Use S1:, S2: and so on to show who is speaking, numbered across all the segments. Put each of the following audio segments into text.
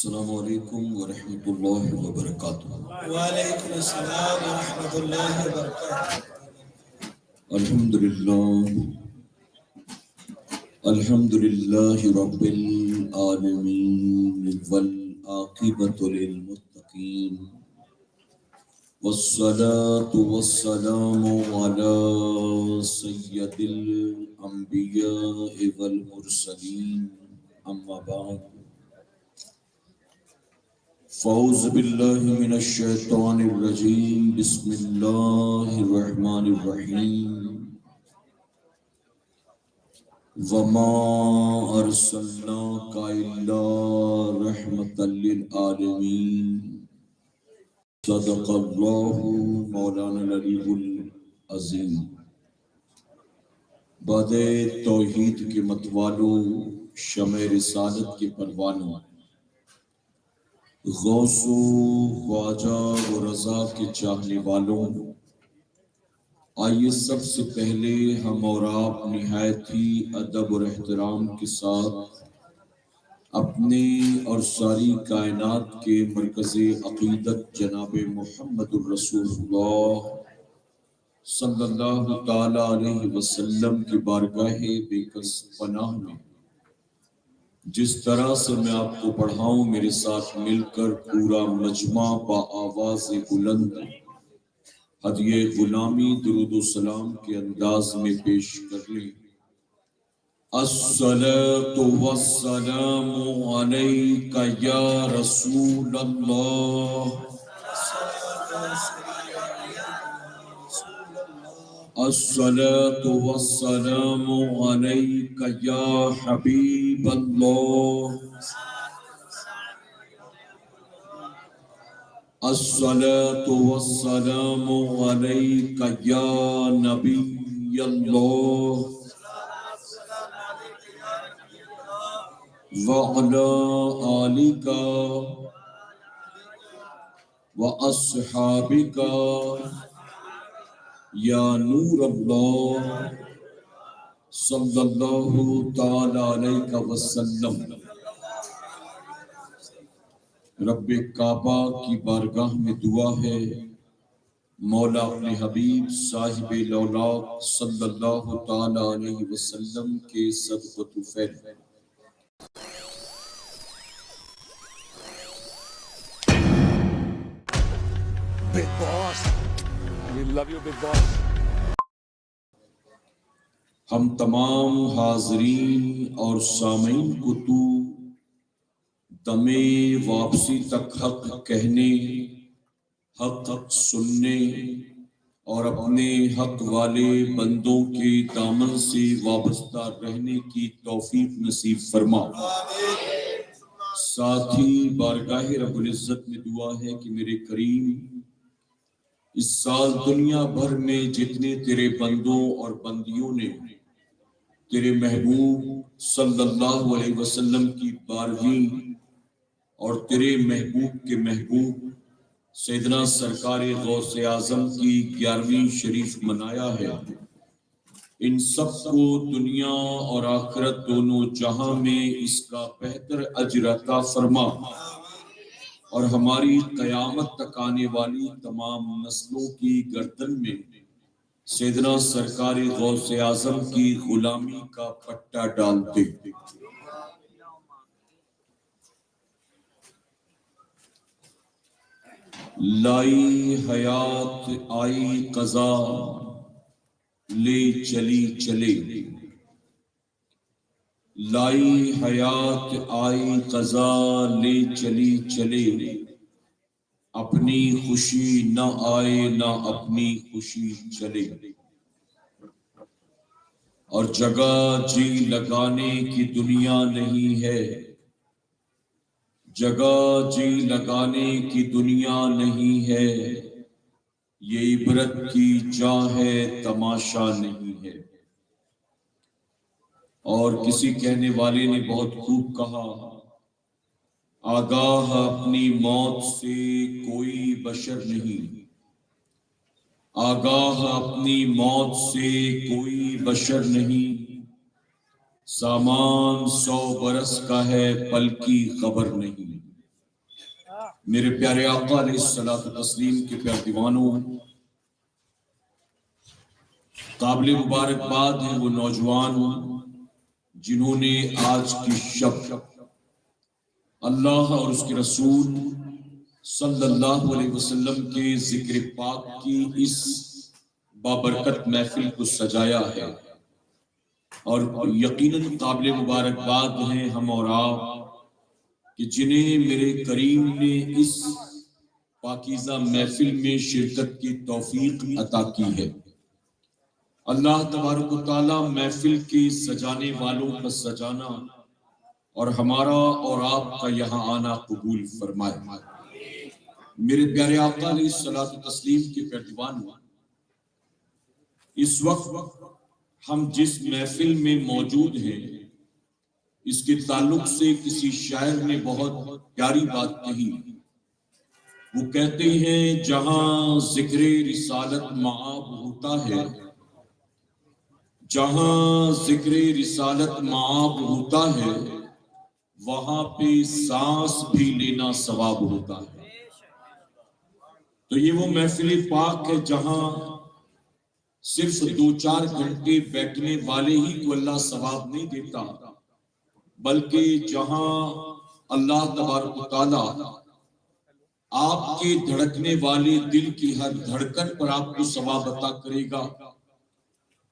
S1: السلام علیکم ورحمۃ اللہ وبرکاتہ۔
S2: وعلیکم السلام ورحمۃ اللہ وبرکاتہ۔
S1: الحمد للہ رب العالمین والعاقبۃ للمتقین والصلاة والسلام علی سید الانبیاء والمرسلین اما بعد فاعوذ باللہ من الشیطان الرجیم بسم اللہ الرحمن الرحیم وما ارسلناک الا رحمۃ للعالمین صدق اللہ مولانا العلی العظیم۔ باد توحید کے متوالوں، شمع رسالت کے پروانوں، غوث و خواجہ و رضا کے چاہنے والوں، آئیے سب سے پہلے ہم اور آپ نہایت ہی ادب اور احترام کے ساتھ اپنے اور ساری کائنات کے مرکز عقیدت جناب محمد الرسول اللہ صلی اللہ تعالی علیہ وسلم کی بارگاہ بے کس پناہ میں جس طرح سے میں آپ کو پڑھاؤں میرے ساتھ مل کر پورا مجمع با آواز بلند ہدیہ غلامی درود و سلام کے انداز میں پیش کر لیں۔ الصلاۃ والسلام علیک یا رسول اللہ، الصلاۃ والسلام علیک یا حبیب اللہ، الصلاۃ والسلام علیک یا نبی اللہ وعلی آلک واصحابک یا نور اللہ صلی اللہ تعالی علیہ وسلم۔ رب کعبہ کی بارگاہ میں دعا ہے، مولا اپنے حبیب صاحب لولاک صلی اللہ تعالی علیہ وسلم کے صدقۃ فیل
S3: Big boss. We love you, big boss.
S1: ہم تمام حاضرین اور سامعین کو تو دم واپسی تک حق کہنے، حق سننے اور اپنے حق والے بندوں کے دامن سے وابستہ رہنے کی توفیق نصیب فرما۔ ساتھ ہی بارگاہ رب العزت میں دعا ہے کہ میرے کریم اس سال دنیا بھر میں جتنے تیرے بندوں اور بندیوں نے تیرے محبوب صلی اللہ علیہ وسلم کی 12ویں اور تیرے محبوب کے محبوب سیدنا سرکار غوث اعظم کی 11ویں شریف منایا ہے، ان سب کو دنیا اور آخرت دونوں جہاں میں اس کا بہتر اجر عطا فرما، اور ہماری قیامت تک آنے والی تمام نسلوں کی گردن میں سیدنا سرکار غوث اعظم کی غلامی کا پٹا ڈال دے۔ لائی حیات آئی قضا لے چلی چلے، لائی حیات آئی قضا لے چلی چلے، اپنی خوشی نہ آئے نہ اپنی خوشی چلے، اور جگہ جی لگانے کی دنیا نہیں ہے، جگہ جی لگانے کی دنیا نہیں ہے، یہ عبرت کی جا ہے تماشا نہیں ہے۔ اور کسی کہنے والے نے بہت خوب کہا، آگاہ اپنی موت سے کوئی بشر نہیں، آگاہ اپنی موت سے کوئی بشر نہیں، سامان 100 برس کا ہے پل کی خبر نہیں۔ میرے پیارے آقا علیہ الصلوۃ والتسلیم کے پیارے دیوانوں، قابل مبارکباد ہیں وہ نوجوان جنہوں نے آج کی شب اللہ اور اس کے رسول صلی اللہ علیہ وسلم کے ذکر پاک کی اس بابرکت محفل کو سجایا ہے، اور یقیناً قابل مبارکباد ہیں ہم اور آپ کہ جنہیں میرے کریم نے اس پاکیزہ محفل میں شرکت کی توفیق عطا کی ہے۔ اللہ تبارک و تعالی محفل کے سجانے والوں کا سجانا اور ہمارا اور آپ کا یہاں آنا قبول فرمائے۔ میرے پیارے آقا علیہ الصلوۃ والتسلیم کے پیروان، اس وقت ہم جس محفل میں موجود ہیں اس کے تعلق سے کسی شاعر نے بہت پیاری بات کہی۔ وہ کہتے ہیں جہاں ذکر رسالت معاب ہوتا ہے، جہاں ذکر رسالت معاب ہوتا ہے، وہاں پہ سانس بھی لینا ثواب ہوتا ہے۔ تو یہ وہ محفل پاک ہے جہاں صرف 2-4 گھنٹے بیٹھنے والے ہی کو اللہ ثواب نہیں دیتا، بلکہ جہاں اللہ تبارک و تعالی آپ کے دھڑکنے والے دل کی ہر دھڑکن پر آپ کو ثواب عطا کرے گا،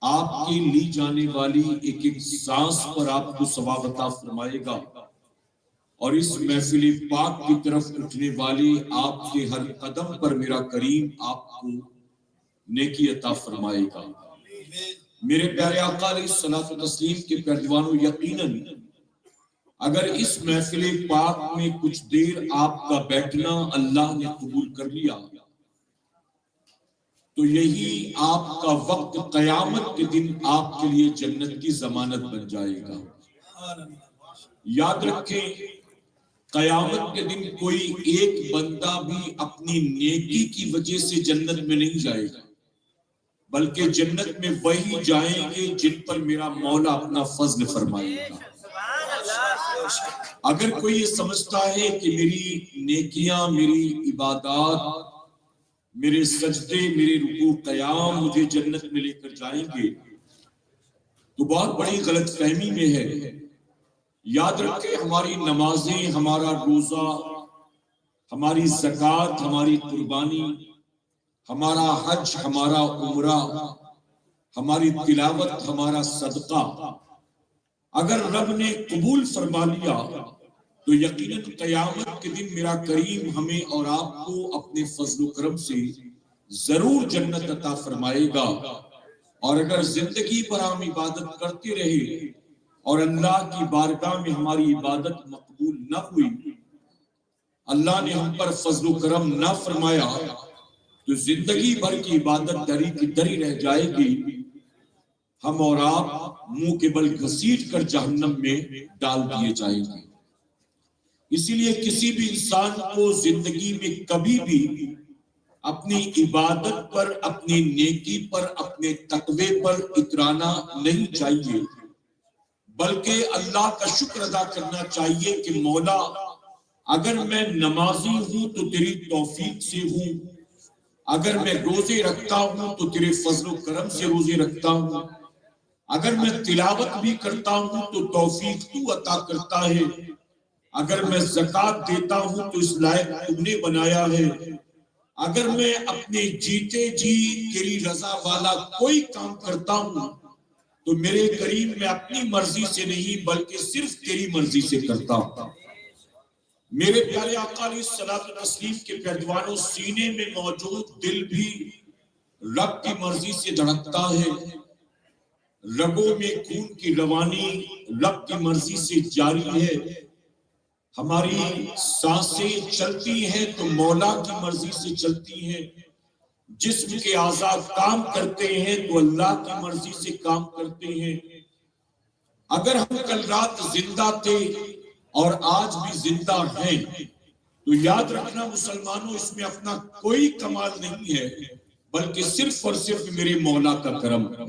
S1: آپ کی لی جانے والی ایک ایک سانس پر آپ کو ثواب عطا فرمائے گا، اور اس محفل پاک کی طرف اٹھنے والے آپ کے ہر قدم پر میرا کریم آپ کو نیکی عطا فرمائے گا۔ میرے پیارے آقا علیہ الصلوۃ والتسلیم کے پیروانوں، یقیناً اگر اس محفل پاک میں کچھ دیر آپ کا بیٹھنا اللہ نے قبول کر لیا تو یہی آپ کا وقت قیامت کے دن آپ کے لیے جنت کی ضمانت بن جائے گا۔ یاد رکھیں، قیامت کے دن کوئی ایک بندہ بھی اپنی نیکی کی وجہ سے جنت میں نہیں جائے گا، بلکہ جنت میں وہی جائیں گے جن پر میرا مولا اپنا فضل فرمائے گا۔ اگر کوئی یہ سمجھتا ہے کہ میری نیکیاں، میری عبادات، میرے سجدے، میرے رکوع قیام مجھے جنت میں لے کر جائیں گے تو بہت بڑی غلط فہمی میں ہے۔ یاد رکھیں، ہماری نمازیں، ہمارا روزہ، ہماری زکوٰۃ، ہماری قربانی، ہمارا حج، ہمارا عمرہ، ہماری تلاوت، ہمارا صدقہ اگر رب نے قبول فرما لیا تو یقیناً قیامت کے دن میرا کریم ہمیں اور آپ کو اپنے فضل و کرم سے ضرور جنت عطا فرمائے گا۔ اور اگر زندگی پر ہم عبادت کرتے رہے اور اللہ کی بارگاہ میں ہماری عبادت مقبول نہ ہوئی، اللہ نے ہم پر فضل و کرم نہ فرمایا، تو زندگی بھر کی عبادت دری کی دری رہ جائے گی، ہم اور آپ منہ کے بل گھسیٹ کر جہنم میں ڈال دیے جائیں گے۔ اسی لیے کسی بھی انسان کو زندگی میں کبھی بھی اپنی عبادت پر، اپنی نیکی پر، اپنے تقوی پر اترانا نہیں چاہیے، بلکہ اللہ کا شکر ادا کرنا چاہیے کہ مولا اگر میں نمازی ہوں تو تیری توفیق سے ہوں، اگر میں روزے رکھتا ہوں تو تیرے فضل و کرم سے روزے رکھتا ہوں، اگر میں تلاوت بھی کرتا ہوں تو توفیق تو عطا کرتا ہے، اگر میں زکوٰۃ دیتا ہوں تو اس لائق تو نے بنایا ہے، اگر میں اپنے جیتے جی تیری رضا والا کوئی کام کرتا ہوں تو میرے کریم میں اپنی مرضی سے نہیں بلکہ صرف تیری مرضی سے کرتا ہوں۔ میرے پیارے آقا علیہ الصلوۃ والتسلیم کے پیروانوں، سینے میں موجود دل بھی رب کی مرضی سے دھڑکتا ہے، رگوں میں خون کی روانی رب کی مرضی سے جاری ہے، ہماری سانسیں چلتی ہیں تو مولا کی مرضی سے چلتی ہیں، جسم کے اعضاء کام کرتے ہیں تو اللہ کی مرضی سے کام کرتے ہیں۔ اگر ہم کل رات زندہ تھے اور آج بھی زندہ ہیں تو یاد رکھنا مسلمانوں، اس میں اپنا کوئی کمال نہیں ہے بلکہ صرف اور صرف میرے مولا کا کرم ہے۔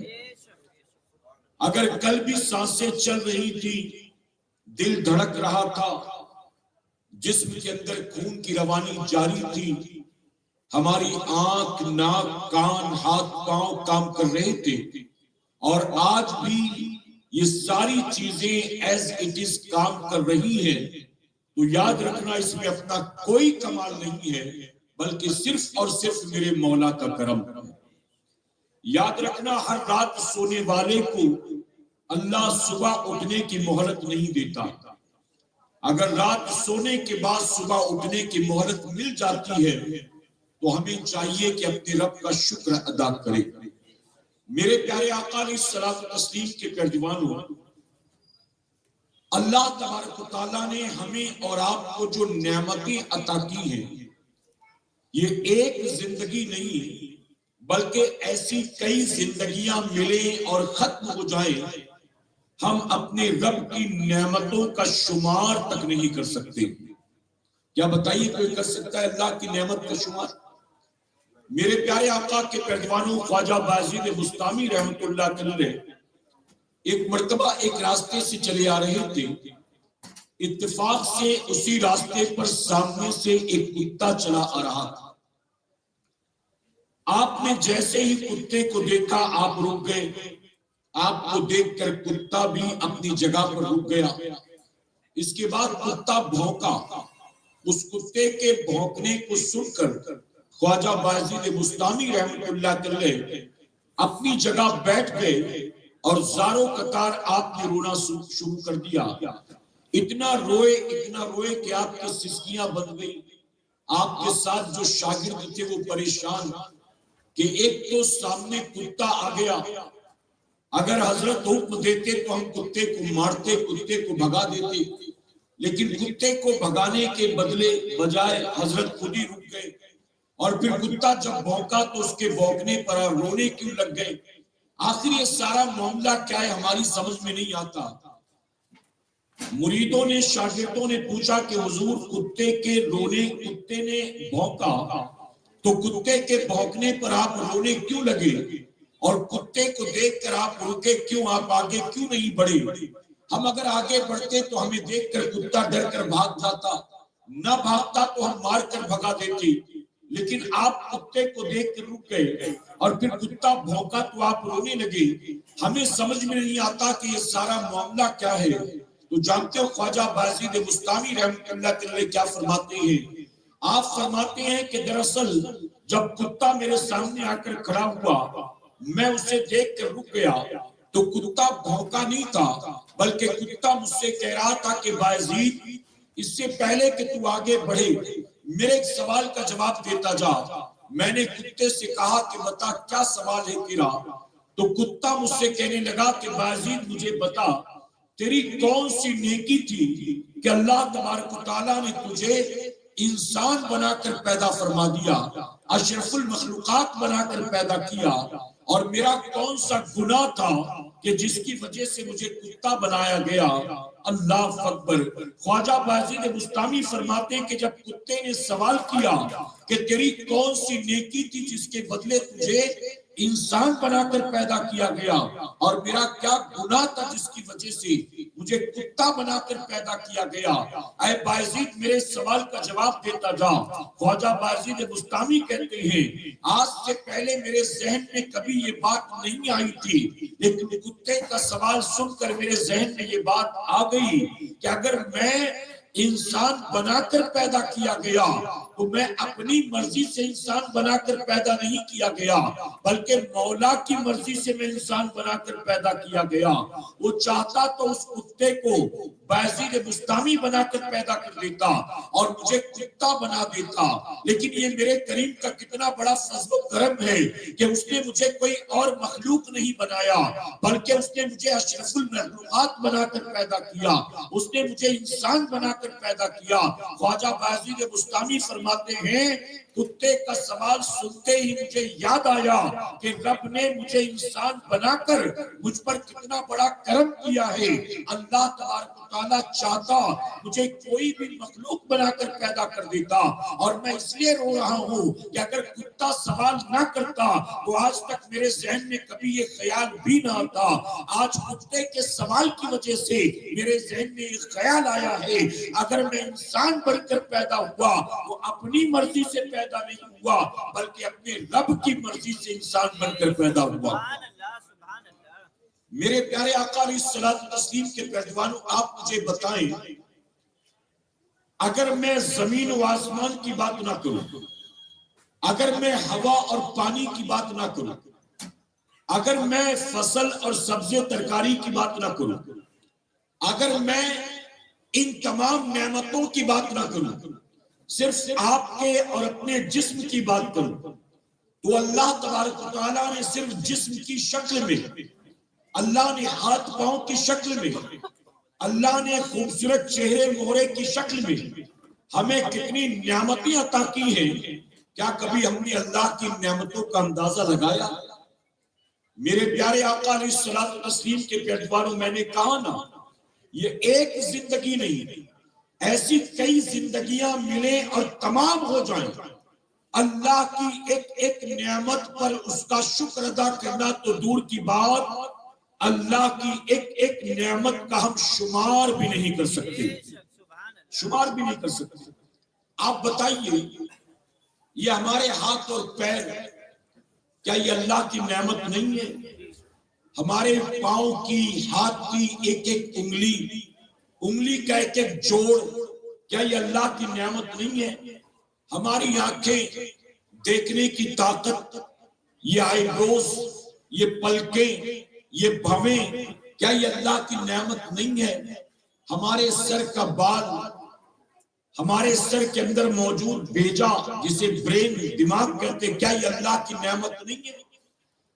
S1: اگر کل بھی سانسیں چل رہی تھی، دل دھڑک رہا تھا، جسم کے اندر خون کی روانی جاری تھی، ہماری آنکھ، ناک، کان، ہاتھ، پاؤں کام کر رہے تھے، اور آج بھی یہ ساری چیزیں ایز اٹ از کام کر رہی ہیں، تو یاد رکھنا اس میں اپنا کوئی کمال نہیں ہے، بلکہ صرف اور صرف میرے مولا کا کرم ہے۔ یاد رکھنا ہر رات سونے والے کو اللہ صبح اٹھنے کی مہلت نہیں دیتا۔ اگر رات سونے کے بعد صبح اٹھنے کی مہلت مل جاتی ہے تو ہمیں چاہیے کہ اپنے رب کا شکر ادا کریں۔ میرے پیارے آقا علیہ الصلوۃ والتسلیم کے پیروانوں، اللہ تبارک و تعالیٰ نے ہمیں اور آپ کو جو نعمتیں عطا کی ہیں، یہ ایک زندگی نہیں بلکہ ایسی کئی زندگیاں ملیں اور ختم ہو جائیں، ہم اپنے رب کی نعمتوں کا شمار تک نہیں کر سکتے۔ کیا بتائیے کوئی کر سکتا ہے اللہ کی نعمت کا شمار؟ میرے پیارے آقا کے پیروانوں، خواجہ بایزید بسطامی رحمت اللہ علیہ ایک مرتبہ ایک راستے سے چلے آ رہے تھے، اتفاق سے اسی راستے پر سامنے سے ایک کتا چلا آ رہا تھا۔ آپ نے جیسے ہی کتے کو دیکھا آپ رک گئے، آپ کو دیکھ کر کتا بھی اپنی جگہ پر رک گیا۔ اس کے بعد کتا بھونکا، اس کتے کے بھونکنے کو سن کر خواجہ بایزید بسطامی رحمت اللہ علیہ اپنی جگہ بیٹھ گئے اور زاروں قطار آپ نے رونا شروع کر دیا۔ اتنا روئے کہ آپ کی سسکیاں بن گئی۔ آپ کے ساتھ جو شاگرد تھے وہ پریشان کہ ایک تو سامنے کتا آ گیا، اگر حضرت حکم دیتے تو ہم کتے کو مارتے، کتے کو بھگا دیتے، لیکن کتے کو بھگانے کے بدلے بجائے حضرت خود ہی رک گئے، اور پھر کتا جب بھونکا تو اس کے بھونکنے پر رونے کیوں لگ گئے؟ آخر یہ سارا معاملہ کیا ہے ہماری سمجھ میں نہیں آتا۔ مریدوں نے، شاگردوں نے پوچھا کہ حضور کتے نے بھونکا تو کتے کے بھونکنے پر آپ رونے کیوں لگے، اور کتے کو دیکھ کر آپ رکے کیوں، آپ آگے کیوں نہیں بڑھے؟ ہم اگر آگے بڑھتے تو ہمیں دیکھ کر کتا ڈر کر بھاگ جاتا، نہ بھاگتا تو ہم مار کر بھگا دیتے، لیکن آپ کتے کو دیکھ کر رک گئے اور پھر کتا بھونکا تو آپ رونے لگے۔ ہمیں سمجھ میں نہیں آتا کہ یہ سارا معاملہ کیا ہے۔ تو جانتے ہو خواجہ بایزید بسطامی رحمۃ اللہ علیہ کیا فرماتے ہیں؟ آپ فرماتے ہیں کہ دراصل جب کتا میرے سامنے آ کر کھڑا ہوا، میں اسے دیکھ کر رک گیا تو کتا بھونکا نہیں تھا، بلکہ کتا مجھ سے کہہ رہا تھا کہ بایزید اس سے پہلے کہ تو آگے بڑھے میرے ایک سوال کا جواب دیتا جا۔ میں نے کتے سے کہا کہ بتا کیا سوال ہے تیرا؟ تو کتا مجھ سے کہنے لگا کہ بایزید مجھے بتا تیری کون سی نیکی تھی کہ اللہ تبارک و تعالیٰ نے تجھے انسان بنا کر پیدا فرما دیا، اشرف المخلوقات بنا کر پیدا کیا، اور میرا کون سا گناہ تھا کہ جس کی وجہ سے مجھے کتا بنایا گیا؟ اللہ اکبر۔ خواجہ بایزید بسطامی فرماتے ہیں کہ جب کتے نے سوال کیا کہ تیری کون سی نیکی تھی جس کے بدلے تجھے انسان بنا کر پیدا کیا گیا، اور میرا کیا گناہ تھا جس کی وجہ سے مجھے کتا بنا کر پیدا کیا گیا، اے بایزید میرے سوال کا جواب دیتا جا۔ خواجہ بایزید بسطامی کہتے ہیں آج سے پہلے میرے ذہن میں کبھی یہ بات نہیں آئی تھی، لیکن کتے کا سوال سن کر میرے ذہن میں یہ بات آ گئی کہ اگر میں انسان بنا کر پیدا کیا گیا تو میں اپنی مرضی سے انسان بنا کر پیدا نہیں کیا گیا، بلکہ مولا کی مرضی سے میں انسان بنا کر پیدا کیا گیا۔ وہ چاہتا تو اس کتے کو بایزید بسطامی بنا کر پیدا کر دیتا اور مجھے کتا بنا دیتا، لیکن یہ میرے کریم کا کتنا بڑا فضل و کرم ہے کہ اس نے مجھے کوئی اور مخلوق نہیں بنایا، بلکہ اس نے مجھے اشرف المخلوقات بنا کر پیدا کیا، اس نے مجھے انسان بنا کر پیدا کیا۔ خواجہ بایزید بسطامی فرماتے ہیں کتے کا سوال سنتے ہی مجھے یاد آیا کہ رب نے مجھے انسان بنا کر مجھ پر کتنا بڑا کرم کیا ہے۔ اللہ تبارک و تعالیٰ تعالیٰ چاہتا مجھے کوئی بھی مخلوق بنا کر پیدا کر دیتا، اور میں اس لیے رو رہا ہوں کہ اگر کتا سوال نہ کرتا تو آج تک میرے ذہن میں کبھی یہ خیال بھی نہ آتا۔ آج کتے کے سوال کی وجہ سے میرے ذہن میں یہ خیال آیا ہے اگر میں انسان بن کر پیدا ہوا تو اپنی مرضی سے پیدا نہیں ہوا بلکہ اپنے رب کی مرضی سے انسان بن کر پیدا ہوا۔ میرے پیارے آقا علیہ الصلوۃ والتسلیم کے پہلوانوں، آپ مجھے بتائیں، اگر میں زمین و آسمان کی بات نہ کروں، اگر میں ہوا اور پانی کی بات نہ کروں، اگر میں فصل اور سبزی ترکاری کی بات نہ کروں، اگر میں ان تمام نعمتوں کی بات نہ کروں، صرف آپ کے اور اپنے جسم کی بات کروں، تو اللہ تبارک و تعالیٰ نے صرف جسم کی شکل میں، اللہ نے ہاتھ پاؤں کی شکل میں، اللہ نے خوبصورت چہرے مہرے کی شکل میں ہمیں کتنی نعمتیں عطا کی ہیں۔ کیا کبھی ہم نے اللہ کی نعمتوں کا اندازہ لگایا؟ میرے پیارے آقا علیہ الصلوۃ والتسلیم کے پیروانوں، میں نے کہا نا، یہ ایک زندگی نہیں، ایسی کئی زندگیاں ملیں اور تمام ہو جائیں، اللہ کی ایک ایک نعمت پر اس کا شکر ادا کرنا تو دور کی بات، اللہ کی ایک ایک نعمت کا ہم شمار بھی نہیں کر سکتے، شمار بھی نہیں کر سکتے۔ آپ بتائیے، یہ ہمارے ہاتھ اور پیر، کیا یہ اللہ کی نعمت نہیں ہے؟ ہمارے پاؤں کی، ہاتھ کی ایک ایک انگلی، انگلی کا ایک ایک جوڑ، کیا یہ اللہ کی نعمت نہیں ہے؟ ہماری آنکھیں، دیکھنے کی طاقت، یہ آئی بروز، یہ پلکیں، یہ بھویں، کیا یہ اللہ کی نعمت نہیں ہے؟ ہمارے سر کا بال، ہمارے سر کے اندر موجود بیجا جسے برین، دماغ کہتے، کیا یہ اللہ کی نعمت نہیں ہے؟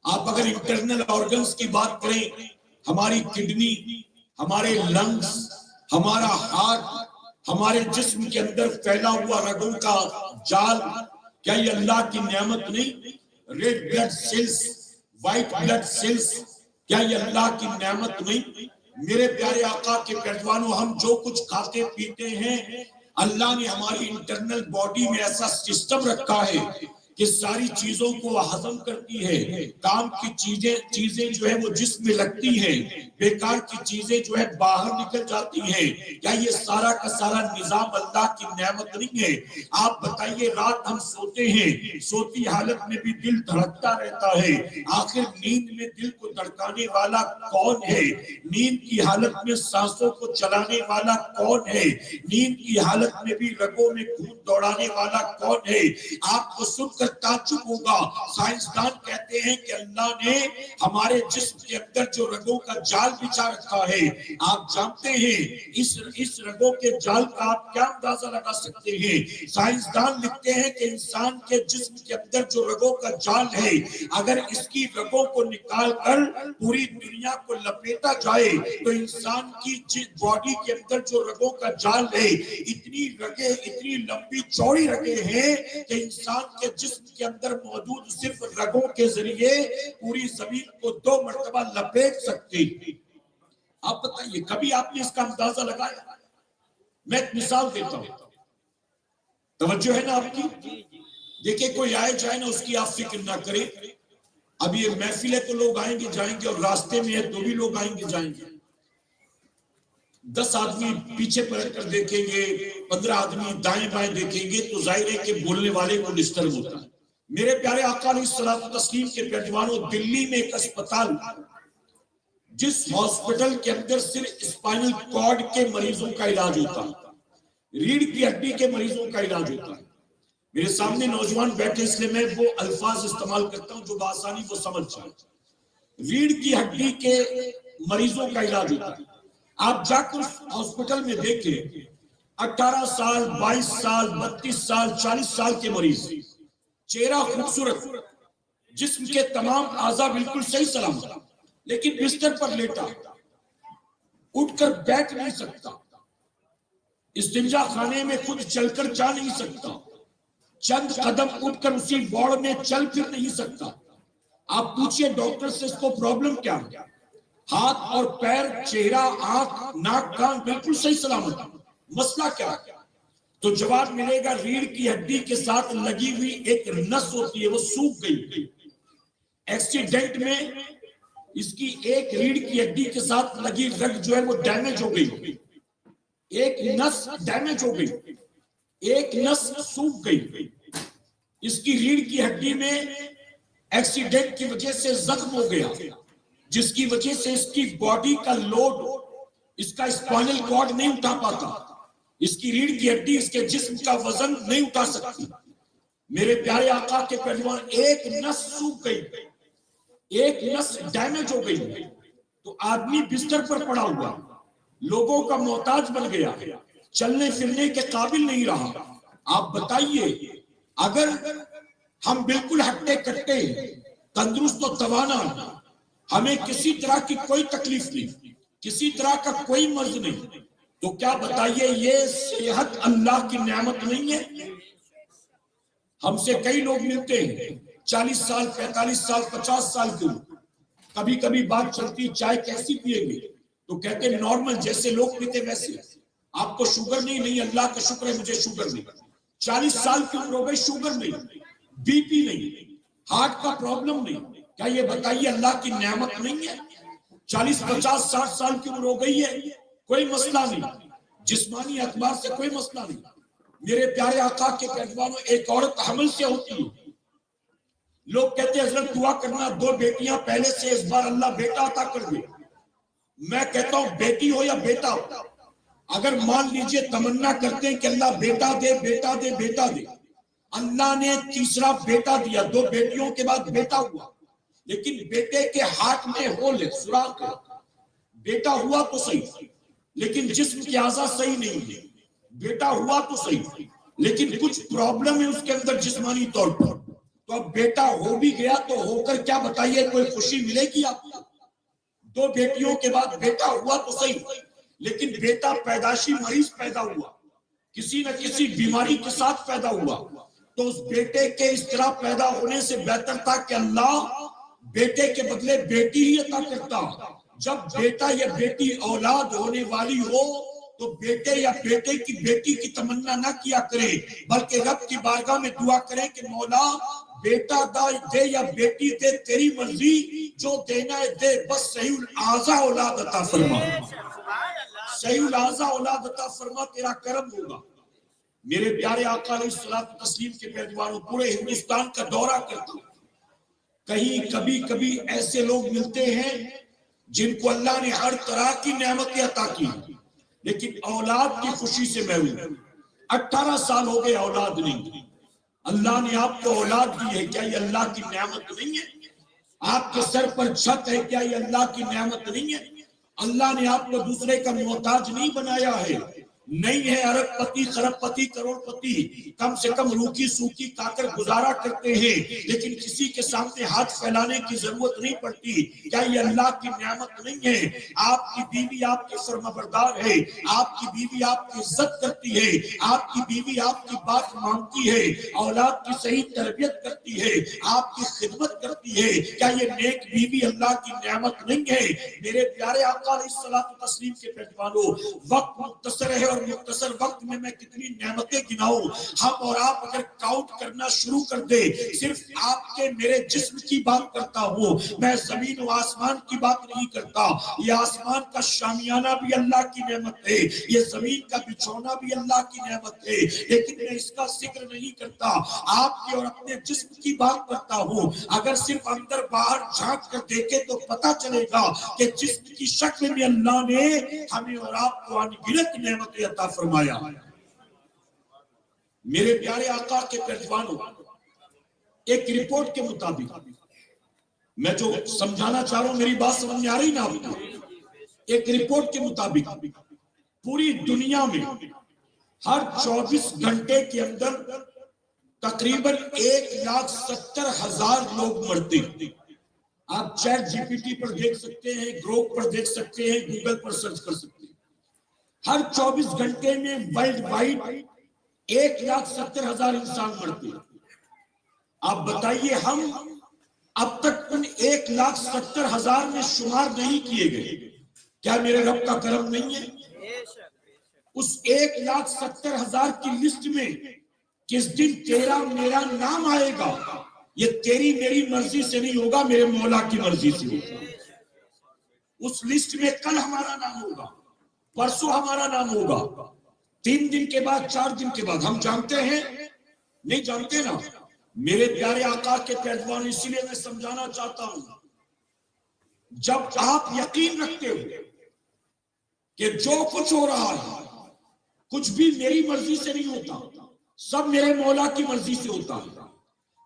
S1: آپ اگر انٹرنل آرگنز کی بات کریں، ہماری کڈنی، ہمارے لنگز، ہمارا ہارٹ، ہمارے جسم کے اندر پھیلا ہوا رگوں کا جال، کیا یہ اللہ کی نعمت نہیں؟ Red blood cells, white blood cells, کیا یہ اللہ کی نعمت نہیں؟ میرے پیارے آقا کے پیروانوں، ہم جو کچھ کھاتے پیتے ہیں، اللہ نے ہماری انٹرنل باڈی میں ایسا سسٹم رکھا ہے کہ ساری چیزوں کو ہضم کرتی ہے، کام کی چیزیں جو ہے وہ جسم میں لگتی ہیں، بیکار کی چیزیں جو ہے باہر نکل جاتی ہیں۔ کیا یہ سارا کا سارا نظام اللہ کی نعمت نہیں ہے؟ آپ بتائیے، رات ہم سوتے ہیں، سوتی حالت میں بھی دل دھڑکتا رہتا ہے، آخر نیند میں دل کو دھڑکانے والا کون ہے؟ نیند کی حالت میں سانسوں کو چلانے والا کون ہے؟ نیند کی حالت میں بھی رگوں میں خون دوڑانے والا کون ہے؟ آپ کو سن کر تعجب ہوگا، سائنسدان کہتے ہیں کہ اللہ نے ہمارے جسم کے اندر جو رگوں کا جال بچھا رکھا ہے، آپ جانتے ہیں اس رگوں کے جال کا آپ کیا اندازہ لگا سکتے ہیں؟ سائنسدان لکھتے ہیں کہ انسان کے جسم کے اندر جو رگوں کا جال ہے، اگر اس کی رگوں کو نکال کر پوری دنیا کو لپیٹا جائے تو انسان کی باڈی کے اندر جو رگوں کا جال ہے، اتنی رگیں، اتنی لمبی چوڑی رگیں ہیں کہ انسان کے جسم کے اندر موجود صرف رگوں کے ذریعے پوری زمین کو 2 مرتبہ لپیٹ سکتے ہیں۔ آپ بتائیے، کبھی آپ نے اس کا اندازہ لگایا؟ میں ایک مثال دیتا ہوں، توجہ ہے نا آپ کی؟ دیکھیں، کوئی آئے جائے نا، اس کی آپ فکر نہ کریں۔ اب یہ محفل ہے تو لوگ آئیں گے جائیں گے، اور راستے میں ہے تو بھی لوگ آئیں گے جائیں گے۔ 10 آدمی پیچھے پلٹ کر دیکھیں گے، 15 آدمی دائیں بائیں دیکھیں گے تو ظاہر ہے کہ بولنے والے کو ڈسٹرب ہوتا ہے۔ میرے پیارے آقا علیہ الصلوۃ والتسلیم کے پیروانوں، دلی میں ایک اسپتال، جس ہاسپٹل کے اندر صرف اسپائنل کارڈ کے مریضوں کا علاج ہوتا ہے، ریڑھ کی ہڈی کے مریضوں کا علاج ہوتا ہے۔ میرے سامنے نوجوان بیٹھے، اس لیے میں وہ الفاظ استعمال کرتا ہوں جو بآسانی وہ سمجھ جائیں۔ ریڑھ کی ہڈی کے مریضوں کا علاج ہوتا ہے۔ آپ جا کر ہاسپٹل میں دیکھیں، 18 سال، 22 سال، 32 سال، 40 سال کے مریض، چہرہ خوبصورت، جسم کے تمام اعضاء بالکل صحیح سلامت، لیکن بستر پر لیٹا، اٹھ کر بیٹھ نہیں سکتا، استنجا خانے میں خود چل کر جا نہیں سکتا، چند قدم اٹھ کر اسی وارڈ میں چل پھر نہیں سکتا۔ آپ پوچھئے ڈاکٹر سے اس کو پرابلم کیا ہے؟ ہاتھ اور پیر، چہرہ، آنکھ، ناک، کان بالکل صحیح سلامت، مسئلہ کیا ہے؟ تو جواب ملے گا ریڑھ کی ہڈی کے ساتھ لگی ہوئی ایک نس ہوتی ہے وہ سوکھ گئی، ایکسیڈنٹ میں اس کی ایک ریڑھ کی ہڈی کے ساتھ لگی رگ جو ہے وہ ڈیمیج ہو گئی، ایک نس ڈیمیج ہو گئی، ایک نس سوکھ گئی، اس کی ریڑھ کی ہڈی میں ایکسیڈنٹ کی وجہ سے زخم ہو گیا، جس کی وجہ سے اس کی باڈی کا لوڈ اس کا اسپائنل کارڈ نہیں اٹھا پاتا، اس کی ریڑھ کی ہڈی اس کے جسم کا وزن نہیں اٹھا سکتی۔ میرے پیارے آقا کے پہلوان، ایک نس سوکھ گئی، ایک نس ڈیمیج ہو گئی، تو آدمی بستر پر پڑا ہوا، لوگوں کا محتاج بن گیا، چلنے پھرنے کے قابل نہیں رہا۔ آپ بتائیے اگر ہم بالکل ہٹے کٹے تندرست و توانا، ہمیں کسی طرح کی کوئی تکلیف نہیں، کسی طرح کا کوئی مرض نہیں، تو کیا بتائیے یہ صحت اللہ کی نعمت نہیں ہے؟ ہم سے کئی لوگ ملتے ہیں 40 سال 45 سال 50 سال کے، کبھی کبھی بات چلتی چائے کیسی پیے گے تو کہتے ہیں نارمل، جیسے لوگ پیتے ویسے۔ آپ کو شوگر نہیں، اللہ کا شکر ہے مجھے شوگر نہیں۔ 40 سال کی عمر ہو گئی، شوگر نہیں، بی پی نہیں، ہارٹ کا پرابلم نہیں، کیا یہ بتائیے اللہ کی نعمت نہیں ہے؟ 40 50 60 سال کی عمر ہو گئی ہے، کوئی مسئلہ نہیں، جسمانی اعتبار سے کوئی مسئلہ نہیں۔ میرے پیارے آقا کے پیروانوں، ایک عورت حمل سے ہوتی ہے، لوگ کہتے ہیں حضرت دعا کرنا 2 بیٹیاں پہلے سے، اس بار اللہ بیٹا عطا کر دے۔ میں کہتا ہوں بیٹی ہو یا بیٹا ہو، اگر مان لیجئے تمنا کرتے ہیں کہ اللہ بیٹا دے بیٹا دے بیٹا دے، اللہ نے تیسرا بیٹا دیا، 2 بیٹیوں کے بعد بیٹا ہوا، لیکن بیٹے کے ہاتھ میں ہول ہے، سوراخ ہے، بیٹا ہوا تو صحیح لیکن جسم کے اعضاء صحیح نہیں ہے، بیٹا ہوا تو صحیح لیکن کچھ پرابلم ہے اس کے اندر جسمانی طور پر، تو اب بیٹا ہو بھی گیا تو ہو کر کیا بتائیے کوئی خوشی ملے گی آپ کو؟ 2 بیٹیوں کے بعد بیٹا ہوا تو صحیح لیکن بیٹا پیدائشی مریض پیدا ہوا، کسی نہ کسی بیماری کے ساتھ پیدا ہوا، تو اس بیٹے کے اس طرح پیدا ہونے سے بہتر تھا کہ اللہ بیٹے کے بدلے بیٹی ہی عطا کرتا۔ جب بیٹا یا بیٹی اولاد ہونے والی ہو تو بیٹے یا بیٹے کی بیٹی کی تمنا نہ کیا کرے، بلکہ رب کی بارگاہ میں دعا کریں کہ مولا بیٹا دے یا بیٹی دے تیری مرضی، جو دینا ہے دے، بس صحیح الاعضاء اولاد عطا فرما، صحیح الاعضاء اولاد عطا فرما، تیرا کرم ہوگا۔ میرے پیارے آقا علیہ الصلوۃ والتسلیم کے پیروانوں، پورے ہندوستان کا دورہ کرتا ہوں، کہیں کبھی کبھی ایسے لوگ ملتے ہیں جن کو اللہ نے ہر طرح کی نعمتیں عطا کی لیکن اولاد کی خوشی سے محروم۔ 18 سال ہو گئے اولاد نہیں، اللہ نے آپ کو اولاد دی ہے، کیا یہ اللہ کی نعمت نہیں ہے؟ آپ کے سر پر چھت ہے، کیا یہ اللہ کی نعمت نہیں ہے؟ اللہ نے آپ کو دوسرے کا محتاج نہیں بنایا ہے، نہیں ہے ارب پتی خرب پتی کروڑ پتی، کم سے کم روکی سوکی کھا کر گزارا کرتے ہیں لیکن کسی کے سامنے ہاتھ پھیلانے کی ضرورت نہیں پڑتی، کیا یہ اللہ کی نعمت نہیں ہے؟ آپ کی بیوی آپ کی فرمانبردار ہے، آپ کی بیوی آپ کی عزت کرتی ہے، آپ کی بیوی آپ کی بات مانتی ہے، اولاد کی صحیح تربیت کرتی ہے، آپ کی خدمت کرتی ہے، کیا یہ نیک بیوی اللہ کی نعمت نہیں ہے؟ میرے پیارے آقا علیہ الصلوۃ والتسلیم کے پیروانوں، وقت مختصر ہے اور مختصر وقت میں کتنی نعمتیں گناؤں، ہم اور آپ اگر کاؤنٹ کرنا شروع کر دے، صرف آپ کے میرے جسم کی بات کرتا ہوں، میں زمین و آسمان کی بات نہیں کرتا، یہ آسمان کا شامیانہ بھی اللہ کی نعمت ہے، یہ زمین کا بچھونا بھی اللہ کی نعمت ہے، لیکن میں اس کا ذکر نہیں کرتا، آپ کے اور اپنے جسم کی بات کرتا ہوں۔ اگر صرف اندر باہر جھانک کر دیکھے تو پتہ چلے گا کہ جسم کی شکل میں اللہ نے ہمیں اور آپ کو انگنت نعمتیں عطا فرمایا۔ میرے پیارے آقا کے پیروانوں، ایک رپورٹ کے مطابق، میں جو سمجھانا چاہ رہا ہوں میری بات سمجھ میں آ رہی نا آپ کو؟ ایک رپورٹ کے مطابق پوری دنیا میں ہر 24 گھنٹے کے اندر تقریباً 1,70,000 لوگ مرتے ہیں۔ آپ چیٹ جی پی ٹی پر دیکھ سکتے ہیں، گروک پر دیکھ سکتے ہیں، گوگل پر سرچ کر سکتے ہیں، ہر 24 گھنٹے میں ورلڈ وائڈ 1,70,000 انسان مرتے ہیں۔ آپ بتائیے ہم اب تک ان 1,70,000 میں شمار نہیں کیے گئے. کیا میرے رب کا کرم نہیں ہے؟ اس 1,70,000 کی لسٹ میں کس دن تیرا میرا نام آئے گا، یہ تیری میری مرضی سے نہیں ہوگا، میرے مولا کی مرضی سے ہوگا. اس لسٹ میں کل ہمارا نام ہوگا، پرسوں ہمارا نام ہوگا، 3 دن کے بعد، 4 دن کے بعد. ہم جانتے ہیں؟ نہیں جانتے نا. میرے پیارے آقا کے پیروان، اسی لیے میں سمجھانا چاہتا ہوں، جب آپ یقین رکھتے ہو کہ جو کچھ ہو رہا ہے کچھ بھی میری مرضی سے نہیں ہوتا، سب میرے مولا کی مرضی سے ہوتا ہے،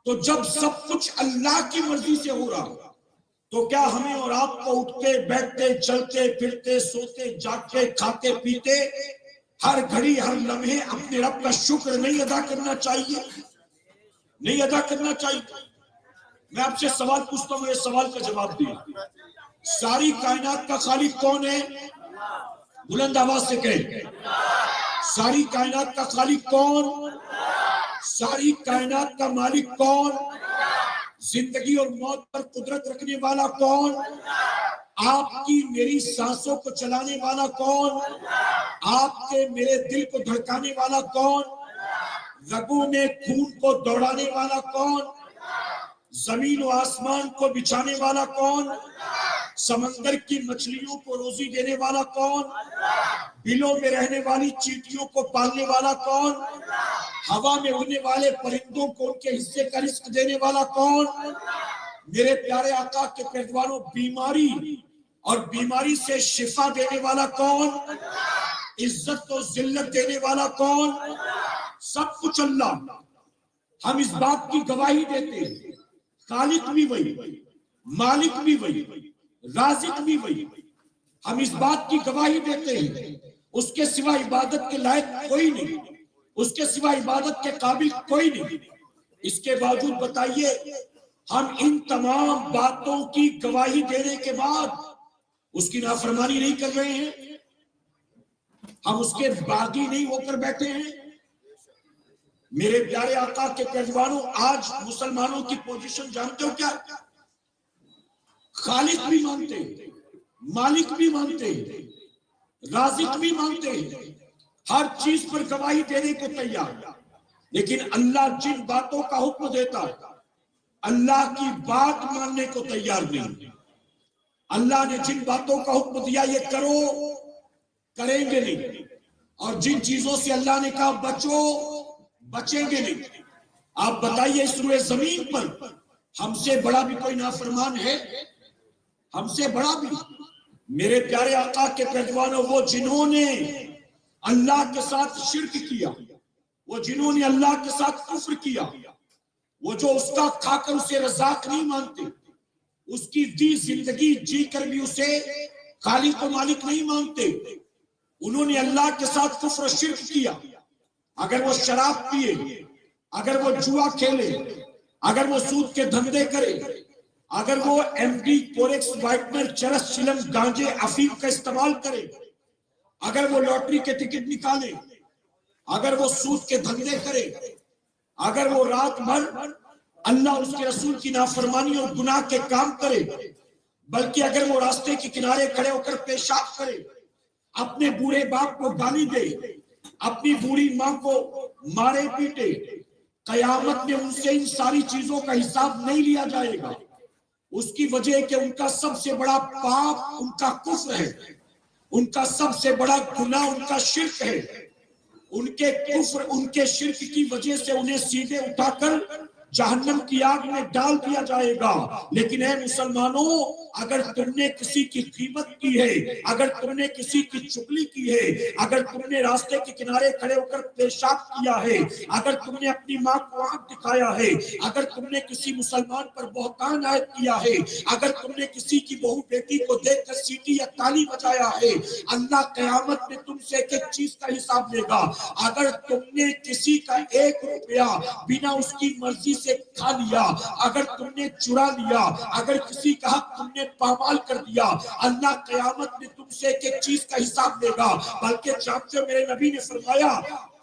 S1: تو جب سب کچھ اللہ کی مرضی سے ہو رہا تو کیا ہمیں اور آپ کو اٹھتے بیٹھتے چلتے پھرتے سوتے جاگتے کھاتے پیتے ہر گھڑی ہر لمحے اپنے رب کا شکر نہیں ادا کرنا چاہیے؟ نہیں ادا کرنا چاہیے. میں آپ سے سوال پوچھتا ہوں، یہ سوال کا جواب دیا. ساری کائنات کا خالق کون ہے؟ بلند آواز سے کہیں. ساری کائنات کا خالق کون؟ ساری کائنات کا مالک کون؟ زندگی اور موت پر قدرت رکھنے والا کون؟ آپ کی میری سانسوں کو چلانے والا کون؟ آپ کے میرے دل کو دھڑکانے والا کون؟ رگوں میں خون کو دوڑانے والا کون؟ زمین و آسمان کو بچھانے والا کون؟ سمندر کی مچھلیوں کو روزی دینے والا کون؟ بلوں میں رہنے والی چیٹیوں کو پالنے والا کون؟ ہوا میں اڑنے والے پرندوں کو ان کے حصے کا رزق دینے والا کون؟ میرے پیارے آقا کے پیروانوں، بیماری اور بیماری سے شفا دینے والا کون؟ عزت و ذلت دینے والا کون؟ سب کچھ اللہ. ہم اس بات کی گواہی دیتے ہیں، خالق بھی وہی، مالک بھی وہی، رازق بھی وہی. ہم اس بات کی گواہی دیتے ہیں اس کے سوا عبادت کے لائق کوئی نہیں، اس کے سوا عبادت کے قابل کوئی نہیں. اس کے باوجود بتائیے، ہم ان تمام باتوں کی گواہی دینے کے بعد اس کی نافرمانی نہیں کر رہے ہیں؟ ہم اس کے باغی نہیں ہو کر بیٹھے ہیں؟ میرے پیارے آقا کے پیروانوں، آج مسلمانوں کی پوزیشن جانتے ہو کیا؟ خالق بھی مانتے ہیں، مالک بھی مانتے ہیں، رازق بھی مانتے ہیں، ہر چیز پر گواہی دینے کو تیار. لیکن اللہ جن باتوں کا حکم دیتا ہے اللہ کی بات ماننے کو تیار نہیں. اللہ نے جن باتوں کا حکم دیا یہ کرو، کریں گے نہیں. اور جن چیزوں سے اللہ نے کہا بچو، بچیں گے نہیں. آپ بتائیے اس روئے زمین پر ہم سے بڑا بھی کوئی نافرمان ہے؟ ہم سے بڑا بھی؟ میرے پیارے آقا کے پیروانوں، وہ جنہوں نے اللہ کے ساتھ شرک کیا، وہ جنہوں نے اللہ کے ساتھ کفر کیا، وہ جو اس کا کھا کر اسے رزاق نہیں مانتے، اس کی دی زندگی جی کر بھی اسے خالق و مالک نہیں مانتے، انہوں نے اللہ کے ساتھ کفر و شرک کیا. اگر وہ شراب پیے، اگر وہ جوا کھیلے، اگر وہ سود کے دھندے کرے، اگر وہ ایم ڈی، کورکس، وائٹنر، چرس، چلم، گانجے، افیم کا استعمال کرے، اگر وہ لاٹری کے ٹکٹ نکالے، اگر وہ سود کے دھندے کرے، اگر وہ رات بھر اللہ اس کے رسول کی نافرمانی اور گناہ کے کام کرے، بلکہ اگر وہ راستے کے کنارے کھڑے ہو کر پیشاب کرے، اپنے بوڑھے باپ کو گالی دے، اپنی بوڑھی ماں کو مارے پیٹے، قیامت میں ان سے ان ساری چیزوں کا حساب نہیں لیا جائے گا. اس کی وجہ ہے کہ ان کا سب سے بڑا پاپ ان کا کفر ہے، ان کا سب سے بڑا گناہ ان کا شرک ہے. ان کے کفر، ان کے شرک کی وجہ سے انہیں سیدھے اٹھا کر جہنم کی آگ میں ڈال دیا جائے گا. لیکن اے مسلمانوں، اگر تم نے کسی کی قیمت کی ہے، اگر تم نے کسی کی چغلی کی ہے، اگر تم نے راستے کے کنارے کھڑے ہو کر پیشاب کیا ہے، اگر تم نے اپنی ماں کو آنکھ دکھایا ہے، اگر تم نے کسی مسلمان پر بہتان عائد کیا ہے، اگر تم نے کسی کی بہو بیٹی کو دیکھ کر سیٹی یا تالی بجایا ہے، اللہ قیامت میں تم سے ایک ایک چیز کا حساب لے گا. اگر تم نے کسی کا 1 روپیہ بنا اس کی مرضی سے کھا لیا، اگر تم نے چرا لیا، اگر کسی کا حق تم نے پامال کر دیا، اللہ قیامت میں تم سے ایک ایک چیز کا حساب لے گا. بلکہ جانتے ہو میرے نبی نے فرمایا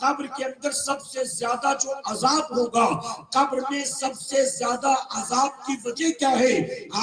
S4: قبر کے اندر سب سے زیادہ جو عذاب ہوگا، قبر میں سب سے زیادہ عذاب کی وجہ کیا ہے؟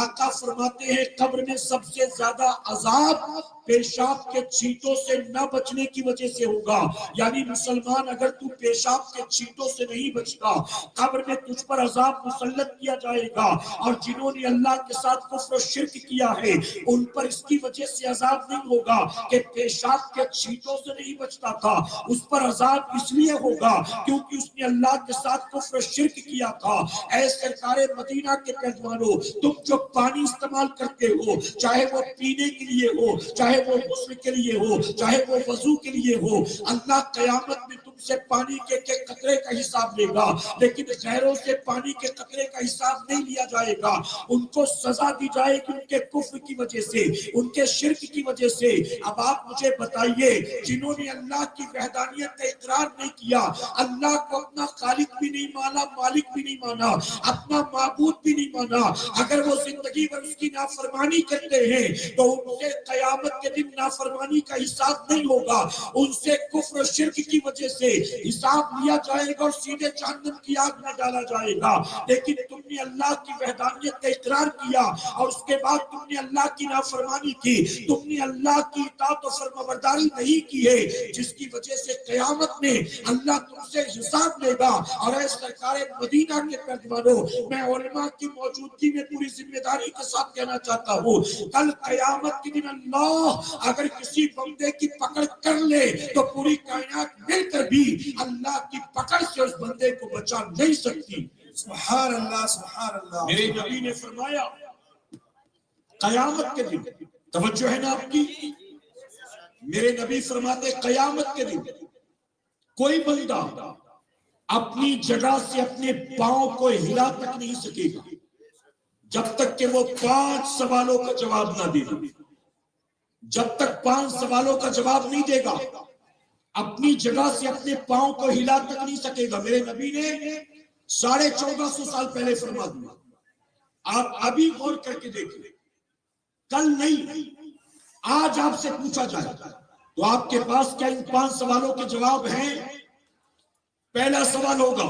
S4: آقا فرماتے ہیں قبر میں سب سے زیادہ عذاب پیشاب کے چھینٹوں سے نہ بچنے کی وجہ سے ہوگا۔ یعنی مسلمان اگر تو پیشاب کے چھینٹوں سے نہیں بچتا، قبر میں تجھ پر عذاب مسلط کیا جائے گا، اور جنہوں نے اللہ کے ساتھ کفر و شرک کیا ہے ان پر اس کی وجہ سے عذاب نہیں ہوگا کہ پیشاب کے چھینٹوں سے نہیں بچتا تھا، اس پر عذاب اس لیے ہوگا کیونکہ اس نے اللہ کے ساتھ کفر و شرک کیا تھا۔ اے سرکار مدینہ کے پہلوانوں، تم جو پانی استعمال کرتے ہو، چاہے وہ پینے کے لیے ہو، چاہے وہ غسل کے لیے ہو، چاہے وہ وضو کے لیے ہو، اللہ قیامت میں تم سے پانی کے قطرے کا حساب لے گا، لیکن غیروں سے پانی کے قطرے کا حساب نہیں لیا جائے گا۔ ان کو سزا دی جائے گی ان کے کفر کی وجہ سے، ان کے شرک کی وجہ سے۔ اب آپ مجھے بتائیے، جنہوں نے اللہ کی وحدانیت کا اقرار نہیں کیا، اللہ کو اپنا خالق بھی نہیں مانا، مالک بھی نہیں مانا، اپنا معبود بھی نہیں مانا، اگر وہ زندگی بھر اس کی نافرمانی کرتے ہیں تو ان سے قیامت کے دن نافرمانی کا حساب نہیں ہوگا، ان سے کفر و شرک کی وجہ سے حساب لیا جائے گا اور سیدھے جہنم کی آگ میں ڈالا جائے گا۔ لیکن تم نے اللہ کی وحدانیت کا اقرار کیا اور اس کے بعد تم نے اللہ کی نافرمانی کی، تم نے اللہ کی اطاعت و فرمانبرداری نہیں کی ہے، جس کی وجہ سے قیامت میں اللہ تم سے حساب لے گا۔ اور اے سرکار مدینہ کے پہلوانوں، میں علماء کی موجودگی میں پوری ذمہ داری کے ساتھ کہنا چاہتا ہوں، کل قیامت کے دن اللہ اگر کسی بندے کی پکڑ کر لے تو پوری کائنات مل کر بھی اللہ کی پکڑ سے اس بندے کو بچا نہیں سکتی۔
S2: سبحان اللہ، سبحان اللہ۔
S4: میرے نبی نے فرمایا قیامت کے دن، توجہ ہے نا آپ کی، میرے نبی فرماتے قیامت کے دن کوئی بندہ اپنی جگہ سے اپنے پاؤں کو ہلا تک نہیں سکے گا جب تک کہ وہ 5 سوالوں کا جواب نہ دے گا۔ جب تک 5 سوالوں کا جواب نہیں دے گا اپنی جگہ سے اپنے پاؤں کو ہلا تک نہیں سکے گا۔ میرے نبی نے 1450 سال پہلے فرما دیا، آپ ابھی غور کر کے دیکھیں، کل نہیں آج آپ سے پوچھا جائے تو آپ کے پاس کیا ان 5 سوالوں کے جواب ہیں؟ پہلا سوال ہوگا،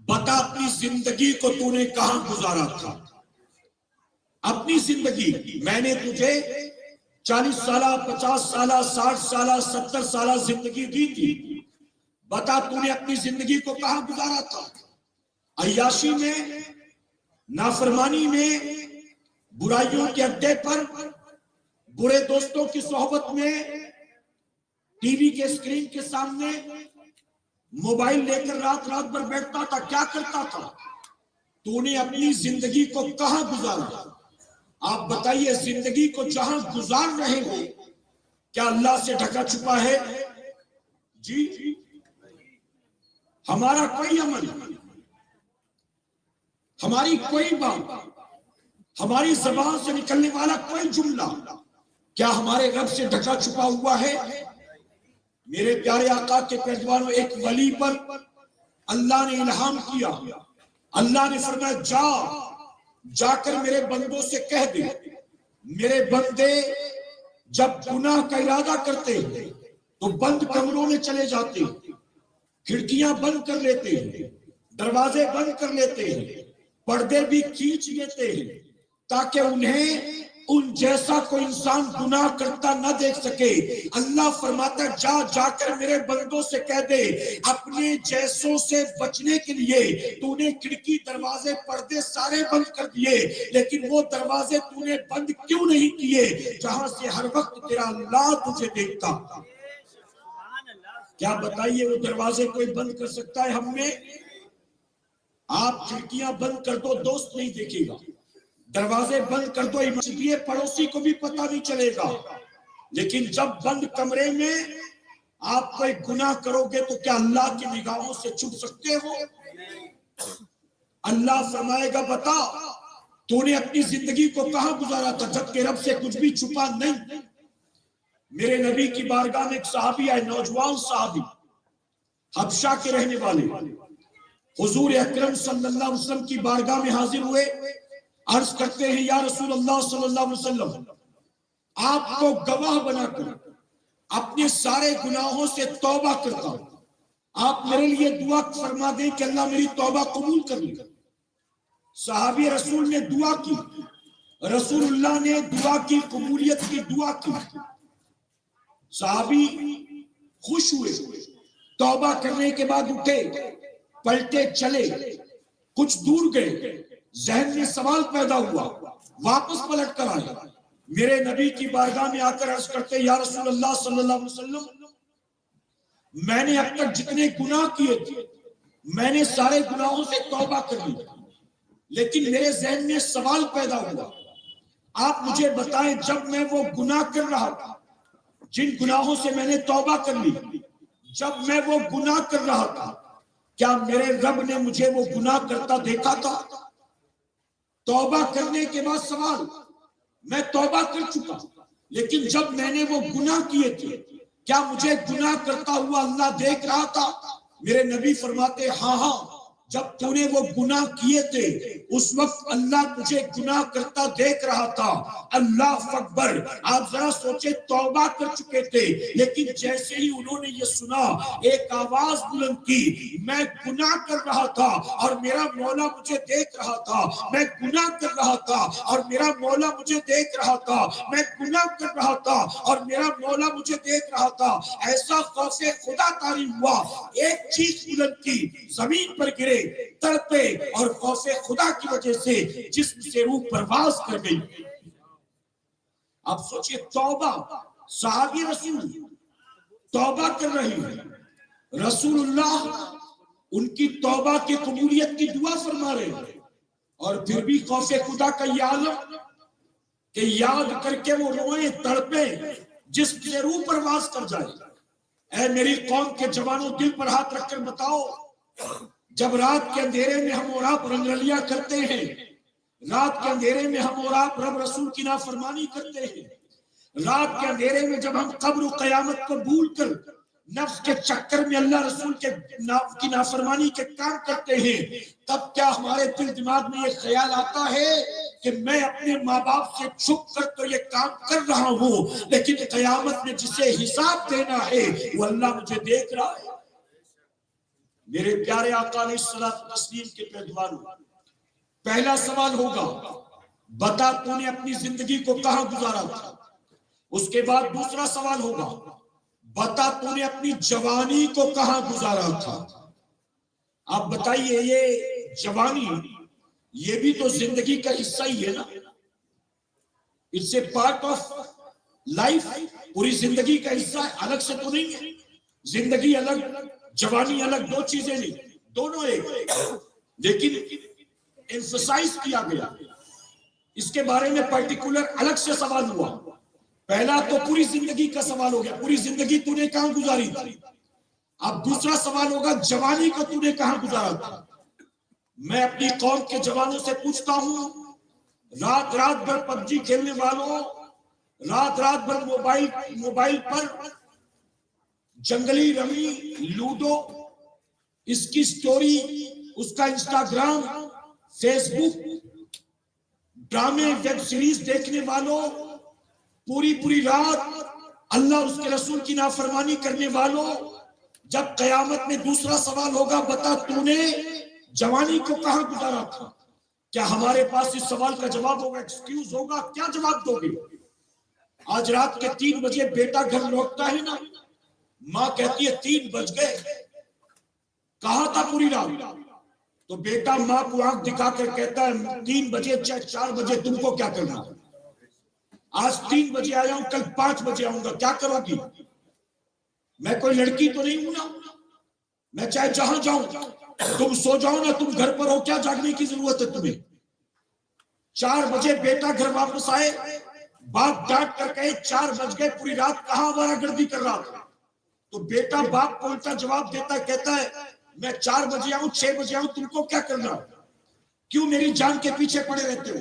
S4: بتا اپنی زندگی کو تو نے کہاں گزارا تھا؟ اپنی زندگی، میں نے تجھے 40 سالہ، 50 سالہ، 60 سالہ، 70 سالہ زندگی دی تھی، بتا تو نے اپنی زندگی کو کہاں گزارا تھا؟ عیاشی میں، نافرمانی میں، برائیوں کے اڈے پر، برے دوستوں کی صحبت میں، ٹی وی کے اسکرین کے سامنے موبائل لے کر رات بھر بیٹھتا تھا، کیا کرتا تھا؟ تو نے اپنی زندگی کو کہاں گزارا؟ آپ بتائیے، زندگی کو جہاں گزار رہے ہو کیا اللہ سے ڈھکا چھپا ہے؟ جی، ہمارا کوئی عمل، ہماری کوئی بات، ہماری زبان سے نکلنے والا کوئی جملہ کیا ہمارے رب سے ڈھکا چھپا ہوا ہے؟ میرے پیارے آقا کے پہلوانوں، ایک ولی پر اللہ نے الہام کیا، اللہ نے فرمایا جا کر میرے بندوں سے کہہ دے، میرے بندے جب گناہ کا ارادہ کرتے ہیں تو بند کمروں میں چلے جاتے ہیں، کھڑکیاں بند کر لیتے ہیں، دروازے بند کر لیتے ہیں، پردے بھی کھینچ لیتے ہیں تاکہ انہیں ان جیسا کوئی انسان گناہ کرتا نہ دیکھ سکے۔ اللہ فرماتا جا کر میرے بندوں سے کہہ دے، اپنے جیسوں سے بچنے کے لیے تو نے کھڑکی، دروازے، پردے سارے بند کر دیے، لیکن وہ دروازے تو نے بند کیوں نہیں کیے جہاں سے ہر وقت تیرا اللہ تجھے دیکھتا؟ کیا بتائیے وہ دروازے کوئی بند کر سکتا ہے ہم میں؟ آپ کھڑکیاں بند کر دو، دوست نہیں دیکھے گا، دروازے بند کر دو، یہ پڑوسی کو بھی پتہ نہیں چلے گا، لیکن جب بند کمرے میں آپ کوئی گناہ کرو گے تو کیا اللہ کی نگاہوں سے چھپ سکتے ہو؟ اللہ فرمائے گا بتا تو نے اپنی زندگی کو کہاں گزارا تھا، جبکہ رب سے کچھ بھی چھپا نہیں۔ میرے نبی کی بارگاہ میں ایک صحابی آئے، نوجوان صحابی، حبشہ کے رہنے والے، حضور اکرم صلی اللہ علیہ وسلم کی بارگاہ میں حاضر ہوئے، عرض کرتے ہیں یا رسول اللہ صلی اللہ علیہ وسلم، آپ کو گواہ بنا کر اپنے سارے گناہوں سے توبہ کرتا ہوں، آپ میرے لیے دعا فرما دیں کہ اللہ میری توبہ قبول کر لے۔ صحابی رسول نے دعا کی، رسول اللہ نے دعا کی، قبولیت کی دعا کی۔ صحابی خوش ہوئے، توبہ کرنے کے بعد اٹھے، پلٹے چلے، کچھ دور گئے، ذہن میں سوال پیدا ہوا، واپس پلٹ کر آئے، میرے نبی کی بارگاہ میں آ کر عرض کرتے یا رسول اللہ صلی اللہ علیہ وسلم، میں نے اب تک جتنے گناہ کیے تھے میں نے سارے گناہوں سے توبہ کر لی، لیکن میرے ذہن میں سوال پیدا ہوا، آپ مجھے بتائیں جب میں وہ گناہ کر رہا تھا جن گناہوں سے میں نے توبہ کر لی، جب میں وہ گناہ کر رہا تھا کیا میرے رب نے مجھے وہ گناہ کرتا دیکھا تھا؟ توبہ کرنے کے بعد سوال، میں توبہ کر چکا لیکن جب میں نے وہ گناہ کیے تھے کیا مجھے گناہ کرتا ہوا اللہ دیکھ رہا تھا؟ میرے نبی فرماتے ہاں ہاں، جب تو نے وہ گناہ کیے تھے اس وقت اللہ تجھے گناہ کرتا دیکھ رہا تھا۔ اللہ اکبر، آپ ذرا سوچے، توبہ کر چکے تھے لیکن جیسے ہی انہوں نے یہ سنا ایک آواز بلند کی، میں گناہ کر رہا تھا اور میرا مولا مجھے دیکھ رہا تھا، میں گناہ کر رہا تھا اور میرا مولا مجھے دیکھ رہا تھا، میں گناہ کر رہا تھا اور میرا مولا مجھے دیکھ رہا تھا، ایسا خوف خدا طاری ہوا، ایک چیخ بلند کی، زمین پر گرے، تڑپے اور خوف خدا کی وجہ سے جسم سے روح پرواز کر گئی۔ اب سوچئے، توبہ، صحابی رسول توبہ کر رہی ہے، رسول اللہ ان کی توبہ کی قبولیت کی دعا فرما رہے ہیں، اور پھر بھی خوف خدا کا یہ عالم کہ یاد کر کے وہ روئیں، تڑپیں، جسم سے روح پرواز کر جائے۔ اے میری قوم کے جوانوں، دل پر ہاتھ رکھ کر بتاؤ، جب رات کے اندھیرے میں ہم اور آپ رنگرلیاں کرتے ہیں، رات کے اندھیرے میں ہم اور آپ رب رسول کی نافرمانی کرتے ہیں، رات کے اندھیرے میں جب ہم قبر و قیامت کو بھول کر نفس کے چکر میں اللہ رسول کی نافرمانی کے کام کرتے ہیں، تب کیا ہمارے دل دماغ میں یہ خیال آتا ہے کہ میں اپنے ماں باپ سے چھپ کر تو یہ کام کر رہا ہوں لیکن قیامت میں جسے حساب دینا ہے وہ اللہ مجھے دیکھ رہا ہے؟ میرے پیارے آقا علیہ الصلوۃ والتسلیم کے پیروانوں، پہلا سوال ہوگا، بتا تو نے اپنی زندگی کو کہاں گزارا تھا؟ اس کے بعد دوسرا سوال ہوگا، بتا تو نے اپنی جوانی کو کہاں گزارا تھا؟ آپ بتائیے، یہ جوانی یہ بھی تو زندگی کا حصہ ہی ہے نا، it's a part of life, پوری زندگی کا حصہ ہے، الگ سے تو نہیں ہے۔ زندگی الگ، جوانی الگ، دو چیزیں نہیں، دونوں ایک، لیکن ایمفسائز کیا گیا، اس کے بارے میں پرٹیکولر الگ سے سوال ہوا۔ پہلا تو پوری زندگی کا سوال ہو گیا، پوری زندگی تو نے کہاں گزاری تھی؟ اب دوسرا سوال ہوگا، جوانی کو تو نے کہاں گزارا تھا؟ میں اپنی قوم کے جوانوں سے پوچھتا ہوں، رات رات بھر پب جی کھیلنے والوں، رات رات بھر موبائل پر جنگلی رمی، لوڈو، اس کی سٹوری، اس کا انسٹاگرام، فیس بک، ڈرامے، ویب سیریز دیکھنے والوں، پوری رات اللہ اور اس کے رسول کی نافرمانی کرنے والوں، جب قیامت میں دوسرا سوال ہوگا، بتا تو نے جوانی کو کہاں گزارا تھا؟ کیا ہمارے پاس اس سوال کا جواب ہوگا؟ ایکسکیوز ہوگا؟ کیا جواب دو گے؟ آج رات کے 3 بجے بیٹا گھر لوٹتا ہے نا، ماں کہتی ہے 3 بج گئے، کہاں تھا پوری رات؟ تو بیٹا ماں کو آنکھ دکھا کر کہتا ہے 3 بجے چاہے 4 بجے تم کو کیا کرنا؟ آج 3 بجے آیا ہوں، کل 5 بجے آؤں گا، کیا کرو گی؟ میں کوئی لڑکی تو نہیں ہوں نا، میں چاہے جہاں جاؤں، تم سو جاؤ نا، تم گھر پر ہو، کیا جاگنے کی ضرورت ہے تمہیں؟ 4 بجے بیٹا گھر واپس آئے، باپ ڈانٹ کر کہے 4 بج گئے، پوری رات کہاں آوارہ گردی کر رہا تھا؟ تو بیٹا باپ کو الٹا جواب دیتا ہے، کہتا ہے میں 4 بجے آؤں، 6 بجے آؤں، تم کو کیا کرنا؟ کیوں میری جان کے پیچھے پڑے رہتے ہو؟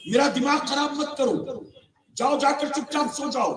S4: میرا دماغ خراب مت کرو، جاؤ جا کر چپ چاپ سو جاؤ۔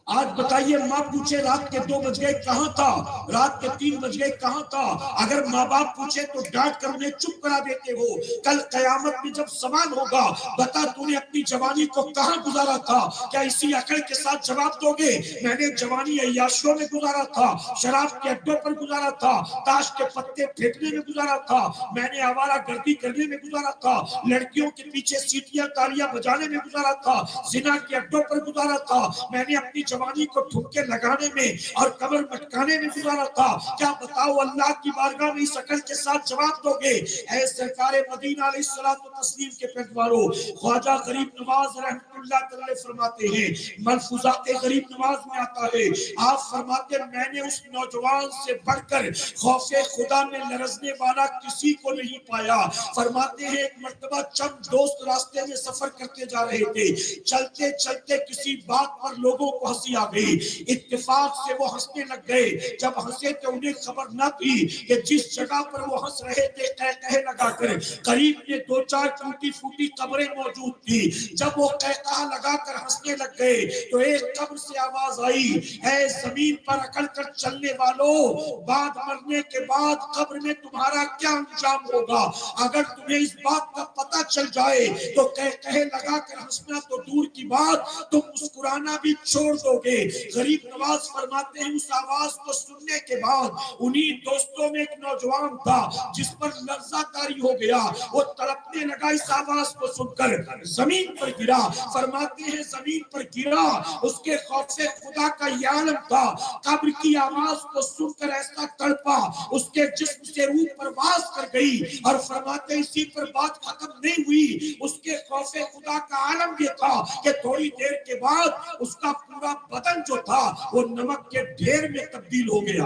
S4: آج بتائیے ماں پوچھے رات کے 2 بج گئے کہاں تھا، رات کے 3 بج گئے کہاں تھا، اگر ماں باپ پوچھے تو ڈانٹ کر انہیں چپ کرا دیتے ہو. کل قیامت میں جب سوال ہوگا بتا تو نے اپنی جوانی کو کہاں گزارا تھا، کیا اسی عقل کے ساتھ جواب دو گے میں نے جوانی عیاشیوں میں گزارا تھا، شراب کے اڈوں پر گزارا تھا، تاش کے پتے پھینکنے میں گزارا تھا، میں نے آوارہ گردی کرنے میں گزارا تھا، لڑکیوں کے پیچھے سیٹیاں تالیاں بجانے میں گزارا تھا، زنا کے اڈوں پر گزارا تھا، میں نے اپنی جوانی کو ٹھمکے لگانے میں اور کمر مٹکانے میں گزارا تھا. کیا بتاؤ اللہ کی بارگاہ میں اس عقل کے ساتھ جواب دو گے؟ اے سرکار مدینہ علیہ الصلوۃ والتسلیم کے پیغمبروں، خواجہ غریب نواز رحمۃ اللہ تعالی فرماتے ہیں، ملفوظات غریب نواز میں آتا ہے، آپ فرماتے ہیں میں نے اس نوجوان سے بڑھ کر خوف خدا میں لرزنے والا کسی کو نہیں پایا. فرماتے ہیں ایک مرتبہ چند دوست راستے میں سفر کرتے جا رہے تھے، چلتے چلتے کسی بات پر لوگوں کو ہنسی آ گئی، اتفاق سے وہ ہنسنے لگ گئے، جب ہنسے تو انہیں خبر نہ تھی کہ جس جگہ پر وہ ہنس رہے تھے قہقہے لگا کر قریب میں 2-4 ٹوٹی پھوٹی قبریں موجود تھی. جب وہ قہقہا لگا کر ہنسنے لگ گئے تو ایک قبر سے آواز آئی، اے زمین پر اکڑ کر چلنے والوں، بعد مرنے کے بعد قبر میں تمہارا کیا انجام ہوگا؟ اگر تمہیں اس بات کا پتہ چل جائے تو قہقہے لگا کر ہنسنا تو دور کی بات تم مسکرانا بھی چھوڑ دو گے. غریب نواز فرماتے ہیں اس آواز کو سننے کے بعد انہی دوستوں میں ایک نوجوان تھا جس پر لرزہ طاری ہو گیا، وہ تڑپنے لگا اس آواز کو سن کر، زمین پر گرا. فرماتے ہیں زمین پر گرا، اس کے خوف سے خدا کا یہ عالم تھا، قبر کی آواز کو سن کر ایسا تڑپا اس کے جسم سے روح پرواز کر گئی. اور فرماتے ہیں اسی پر بات ختم نہیں ہوئی، اس کے خوف خدا کا عالم یہ تھا کہ تھوڑی دیر کے بعد اس کا پورا بدن جو تھا وہ نمک کے ڈھیر میں تبدیل ہو گیا.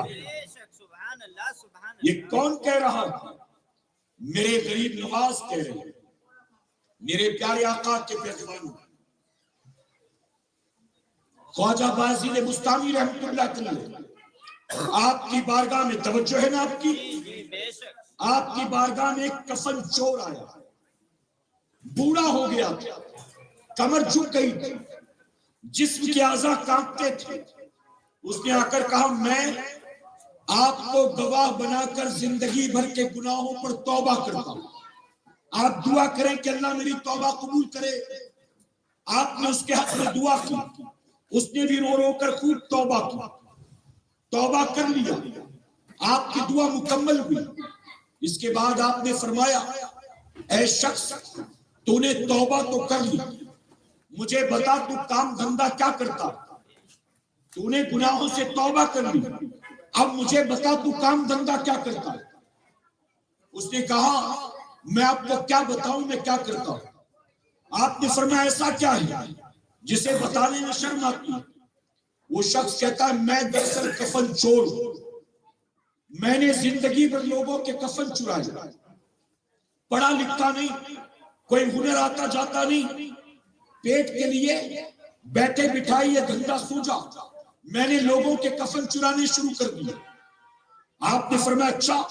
S4: یہ کون کہہ رہا؟ میرے غریب نواز کہہ رہے ہیں، میرے پیارے آقا کے پیغمبر خواجہ بازی بستانی رحمت اللہ تعالی. آپ کی بارگاہ میں توجہ ہے نا آپ کی؟ آپ کی بارگاہ میں ایک کفن چور آیا، بوڑھا ہو گیا، کمر جھک گئی تھی، جسم کے اعضاء کانپتے تھے. اس نے آ کر کہا میں آپ کو گواہ بنا کر زندگی بھر کے گناہوں پر توبہ کرتا ہوں، آپ دعا کریں کہ اللہ میری توبہ قبول کرے. آپ نے اس کے حق میں دعا کی، اس نے بھی رو رو کر خوب توبہ کی، توبہ کر لیا، آپ کی دعا مکمل ہوئی. اس کے بعد آپ نے فرمایا اے شخص تو نے توبہ تو کر لی، مجھے بتا تو کام دھندا کیا کرتا؟ تو نے گناہوں سے توبہ کر لی، اب مجھے بتا تو کام دھندا کیا کرتا؟ اس نے کہا میں آپ کو کیا بتاؤں میں کیا کرتا ہوں. آپ نے فرمایا ایسا کیا ہے جسے بتانے میں شرم آتی؟ وہ شخص کہتا ہے میں دراصل کفن چور ہوں، میں نے زندگی بھر لوگوں کے کفن چرائے، پڑھا لکھا نہیں، کوئی ہنر آتا جاتا نہیں، پیٹ کے لیے بیٹھے بٹھائی یہ دھندا سوجا، میں نے لوگوں کے کفن چرانے شروع کر دیا. آپ نے فرمایا اچھا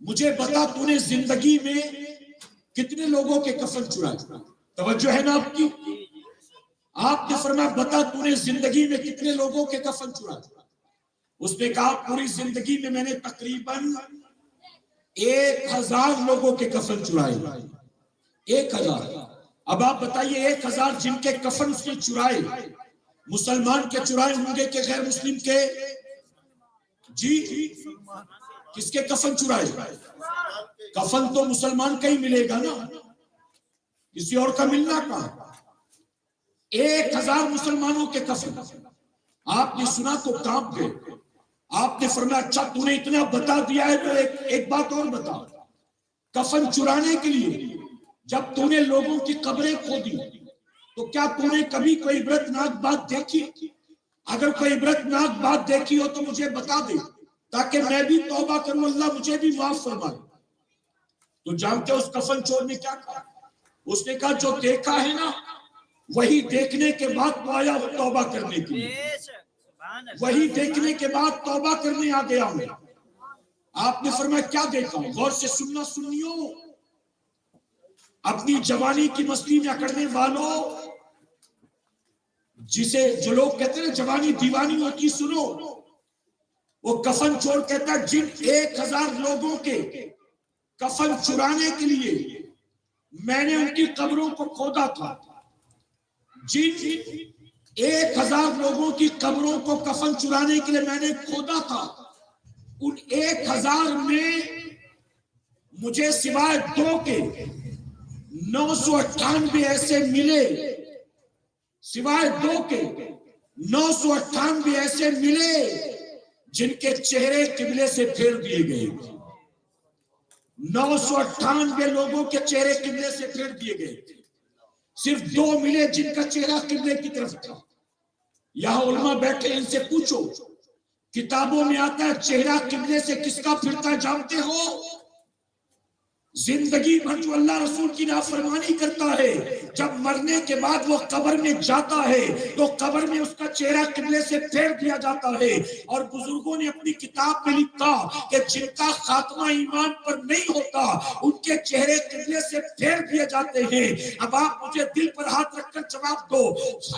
S4: مجھے بتا تو نے زندگی میں کتنے لوگوں کے کفن چرائے؟ توجہ ہے نا آپ کی؟ آپ نے فرمایا بتا تو نے زندگی میں کتنے لوگوں کے کفن چرائے؟ اس نے کہا پوری زندگی میں نے تقریباً 1000 لوگوں کے کفن چرائے. 1000. اب آپ بتائیے 1000 جن کے کفن اس نے چرائے، مسلمان کے چرائے ہوں گے کہ غیر مسلم کے؟ جی کس کے کفن چرائے؟ کفن تو مسلمان کا ہی ملے گا نا، کسی اور کا ملنا کہاں؟ 1000 مسلمانوں کے کفن. آپ نے سنا تو کانپ گئے. آپ نے فرمایا اچھا تو نے اتنا بتا دیا ہے تو ایک بات اور بتا، کفن چرانے کے لیے جب تو نے لوگوں کی قبریں کھودی تو کیا تو نے کبھی کوئی عبرتناک بات دیکھی؟ اگر کوئی عبرتناک بات دیکھی ہو تو مجھے بتا دے تاکہ میں بھی توبہ کروں، اللہ مجھے بھی معاف فرمائے. تو جانتے اس کفن چور نے کیا کہا؟ اس نے کہا جو دیکھا ہے نا وہی دیکھنے کے بعد تو آیا توبہ کرنے کے لیے، وہی دیکھنے کے بعد توبہ کرنے آ گیا ہوں. آپ نے فرمایا کیا دیکھا؟ غور سے سننا سنیوں، اپنی جوانی کی مستی میں اکڑنے والوں، جسے جو لوگ کہتے ہیں جوانی دیوانی ہوتی، سنو، وہ کفن چور کہتا ہے جن 1000 لوگوں کے کفن چرانے کے لیے میں نے ان کی قبروں کو کھودا تھا، جن 1000 لوگوں کی قبروں کو کفن چرانے کے لیے میں نے کھودا تھا، ان 1000 میں مجھے سوائے 2 کے 998 ایسے ملے، سوائے 2 کے 998 ایسے ملے جن کے چہرے قبلے سے پھیر دیے گئے۔ 998 لوگوں کے چہرے قبلے سے پھیر دیے گئے، صرف 2 ملے جن کا چہرہ قبلے کی طرف تھا۔ یہاں علماء بیٹھے، ان سے پوچھو، کتابوں میں آتا ہے چہرہ قبلے سے کس کا پھرتا ہے جانتے ہو؟ زندگی بھر جو اللہ رسول کی نافرمانی کرتا ہے، جب مرنے کے بعد وہ قبر میں جاتا ہے تو قبر میں اس کا چہرہ قبلے سے پھیر دیا جاتا ہے۔ اور بزرگوں نے اپنی کتاب میں لکھا کہ جن کا خاتمہ ایمان پر نہیں ہوتا ان کے چہرے قبلے سے پھیر دیے جاتے ہیں۔ اب آپ مجھے دل پر ہاتھ رکھ کر جواب دو،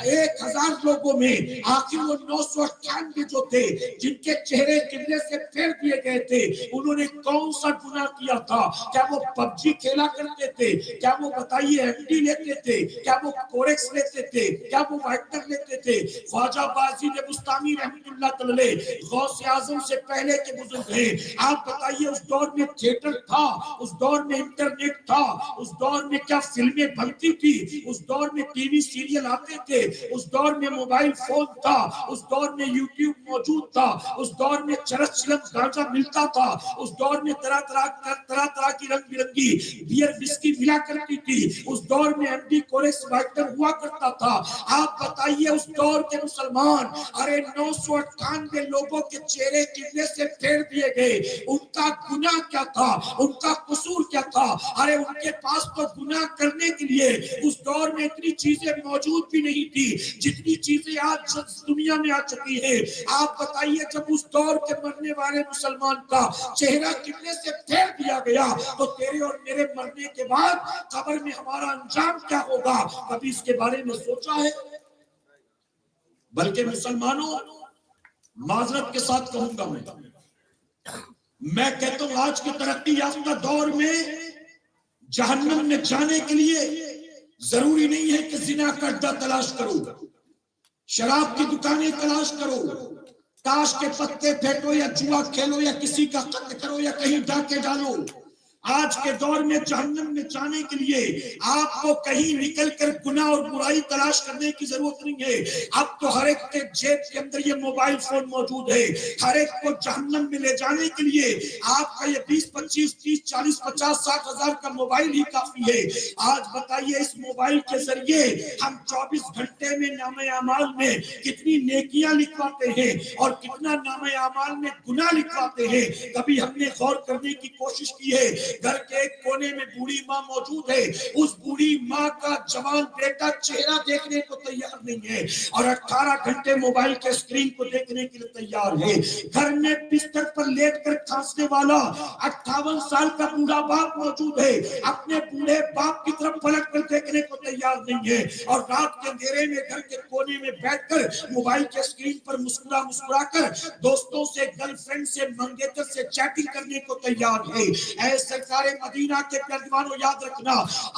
S4: 1000 لوگوں میں آخر وہ 998 جو تھے جن کے چہرے قبلے سے پھیر دیے گئے تھے، انہوں نے کون سا گناہ کیا تھا؟ کیا وہ پب جی کھیلا کرتے تھے؟ کیا وہ بتائیے ایم ڈی لیتے تھے؟ کیا وہ کورکس لیتے تھے؟ کیا وہ وائٹنر لیتے تھے؟ خواجہ بازید بستامی رحمۃ اللہ علیہ غوث اعظم سے پہلے کے بزرگ ہیں، آپ بتائیے اس دور میں تھیٹر تھا، اس دور میں انٹرنیٹ تھا، اس دور میں کیا فلمیں بنتی تھی، اس دور میں ٹی وی سیریل آتے تھے، اس دور میں موبائل فون تھا، اس دور میں یوٹیوب موجود تھا، اس دور میں چرس چلم گانجا ملتا تھا، اس دور میں طرح طرح کی رنگ برنگی بیئر وسکی ملا کرتی تھی، اس دور میں ایم ڈی کورکس وائٹنر ہوا کرتا تھا۔ آپ بتائیے اس دور کے مسلمان، ارے 998 لوگوں کے چہرے قبلے سے پھیر دیے گئے، ان کا گناہ کیا تھا؟ ان کا قصور کیا تھا؟ ارے ان کے پاس تو گناہ کرنے کے لیے اس دور میں اتنی چیزیں موجود بھی نہیں تھی جتنی چیزیں آج دنیا میں آ چکی ہیں۔ آپ بتائیے جب اس دور کے مرنے والے مسلمان کا چہرہ قبلے سے پھیر دیا گیا تو تیرے اور میرے مرنے کے بعد قبر میں ہمارا انجام کیا ہوگا؟ کبھی اس کے بارے میں سوچا ہے؟ بلکہ مسلمانوں، معذرت کے ساتھ کہوں گا، میں کہتا ہوں آج کے ترقی یافتہ دور میں جہنم میں جانے کے لیے ضروری نہیں ہے کہ زنا کا اڈا تلاش کرو، شراب کی دکانیں تلاش کرو، تاش کے پتے پھینکو یا جوا کھیلو یا کسی کا قتل کرو یا کہیں ڈاکے ڈالو۔ آج کے دور میں جہنم میں جانے کے لیے آپ کو کہیں نکل کر گناہ اور برائی تلاش کرنے کی ضرورت نہیں ہے۔ اب تو ہر ایک کے جیب کے اندر یہ موبائل فون موجود ہے، ہر ایک کو جہنم میں لے جانے کے لیے آپ کا یہ 20 25 30 40 50 60 ہزار کا موبائل ہی کافی ہے۔ آج بتائیے اس موبائل کے ذریعے ہم 24 گھنٹے میں نامہ اعمال میں کتنی نیکیاں لکھواتے ہیں اور کتنا نامہ اعمال میں گناہ لکھواتے ہیں۔ کبھی ہم نے غور کرنے کی کوشش کی ہے؟ گھر کے ایک کونے میں بوڑھی ماں موجود ہے، اس بوڑھی ماں کا جوان بیٹا چہرہ دیکھنے کو تیار نہیں ہے اور 18 گھنٹے موبائل کے اسکرین کو دیکھنے کے لیے تیار ہے۔ گھر میں بستر پر لیٹ کر کھانسنے والا 58 سال کا بوڑھا باپ موجود ہے، اپنے بوڑھے باپ کی طرف پلٹ کر دیکھنے کو تیار نہیں ہے اور رات کے اندھیرے میں گھر کے کونے میں بیٹھ کر موبائل کے اسکرین پر مسکرا کر دوستوں سے، گرل فرینڈ سے، منگیتر سے چیٹنگ کرنے کو تیار ہے۔ اے سرکار مدینہ کے پیروانوں، یاد رکھنا،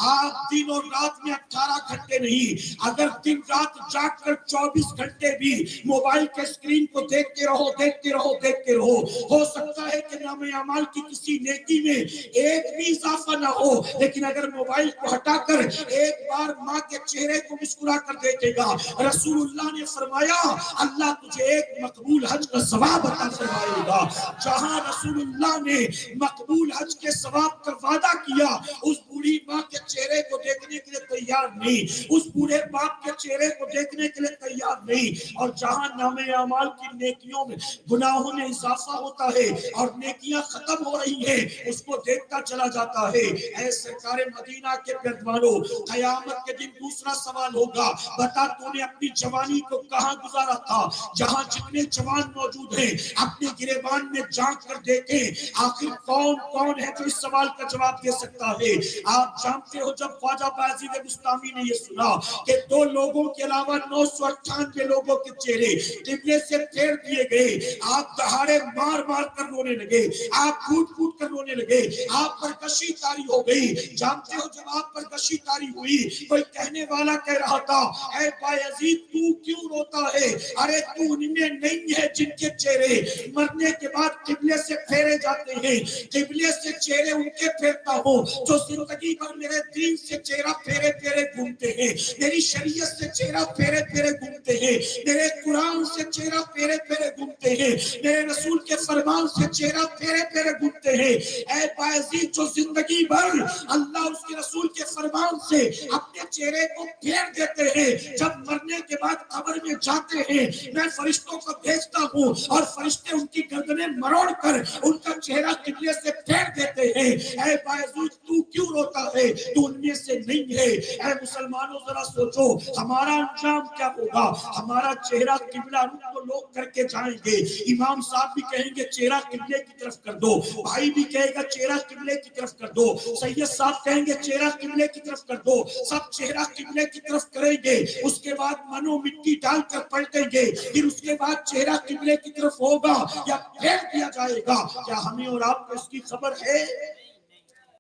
S4: آپ دن اور رات میں 18 گھنٹے نہیں، اگر دن رات جاگ کر 24 گھنٹے بھی موبائل کے اسکرین کو دیکھتے رہو، ہو سکتا ہے کہ نام اعمال کی کسی نیکی میں ایک بھی اضافہ نہ ہو، لیکن اگر موبائل کو ہٹا کر ایک بار ماں کے چہرے کو مسکرا کر دیکھے گا، رسول اللہ نے فرمایا اللہ تجھے ایک مقبول حج کا ثواب عطا فرمائے گا۔ جہاں رسول اللہ نے مقبول حج کے ثواب کا وعدہ کیا، اس بوڑھی ماں کے چہرے کو دیکھنے کے لیے تیار نہیں، اس بوڑھے باپ کے چہرے کو دیکھنے کے لیے تیار نہیں، اور جہاں نام اعمال کی نیکیوں میں گناہوں میں اضافہ ہوتا ہے اور نیکیاں ختم ہو رہی ہیں، اس کو دیکھتا چلا جاتا ہے۔ اے سرکار مدینہ کے پیروانوں، قیامت کے دن دوسرا سوال ہوگا، بتا تو نے اپنی جوانی کو کہاں گزارا تھا؟ جہاں جتنے جوان موجود ہیں اپنے گریبان میں جھانک کر دیکھیں، آخر کون ہے جو اس سوال کا جواب دے سکتا ہے۔ آپ جانتے ہو جب خواجہ بایزید بستامی نے یہ سنا کہ 2 لوگوں کے علاوہ 998 لوگوں کے چہرے قبلے سے پھیر دیے گئے، آپ دہاڑے مار مار کر رونے لگے، آپ پھوٹ پھوٹ کر رونے لگے، آپ پر کشی تاری ہو گئی۔ جانتے ہو جب آپ پر کشی تاری ہوئی، کوئی کہنے والا کہہ رہا تھا اے بایزید تو کیوں روتا ہے؟ ارے تو ان میں نہیں ہے جن کے چہرے مرنے کے بعد قبلے سے پھیرے جاتے ہیں۔ قبلے سے چہرے ان کے پھیرتا ہوں جو زندگی بھر میرے دین سے چہرہ پھیرے پھیرے گھومتے ہیں، میری شریعت سے چہرہ پھیرے پھیرے گھومتے ہیں، میرے قرآن سے چہرہ پھیرے پھیرے گھومتے ہیں، میرے رسول کے فرمان سے چہرہ پھیرے پھیرے گھومتے ہیں۔ اے بایزید جو زندگی بھر اللہ اس کے رسول کے فرمان سے اپنے چہرے کو پھیر دیتے ہیں، جب مرنے کے بعد قبر میں جاتے ہیں میں فرشتوں کو بھیجتا ہوں اور فرشتے ان کی گردنیں مروڑ کر ان کا چہرہ قبلے سے پھیر دیتے ہیں۔ اے بایزید تو کیوں روتا ہے؟ تو ان میں سے نہیں ہے۔ اے مسلمانوں ذرا سوچو ہمارا انجام کیا ہوگا؟ ہمارا چہرہ قبلہ رخ کو لوگ کر کے جائیں گے۔ امام صاحب بھی کہیں گے چہرہ قبلے کی طرف کر دو، بھائی بھی کہے گا چہرہ قبلے کی طرف کر دو، سید صاحب کہیں گے چہرہ قبلے کی طرف کر دو، سب چہرہ قبلے کی طرف کریں گے۔ اس کے بعد منو مٹی ڈال کر پلٹیں گے، پھر اس کے بعد چہرہ قبلے کی طرف ہوگا یا پھیر دیا جائے گا۔ کیا ہمیں اور آپ کو اس کی خبر ہے؟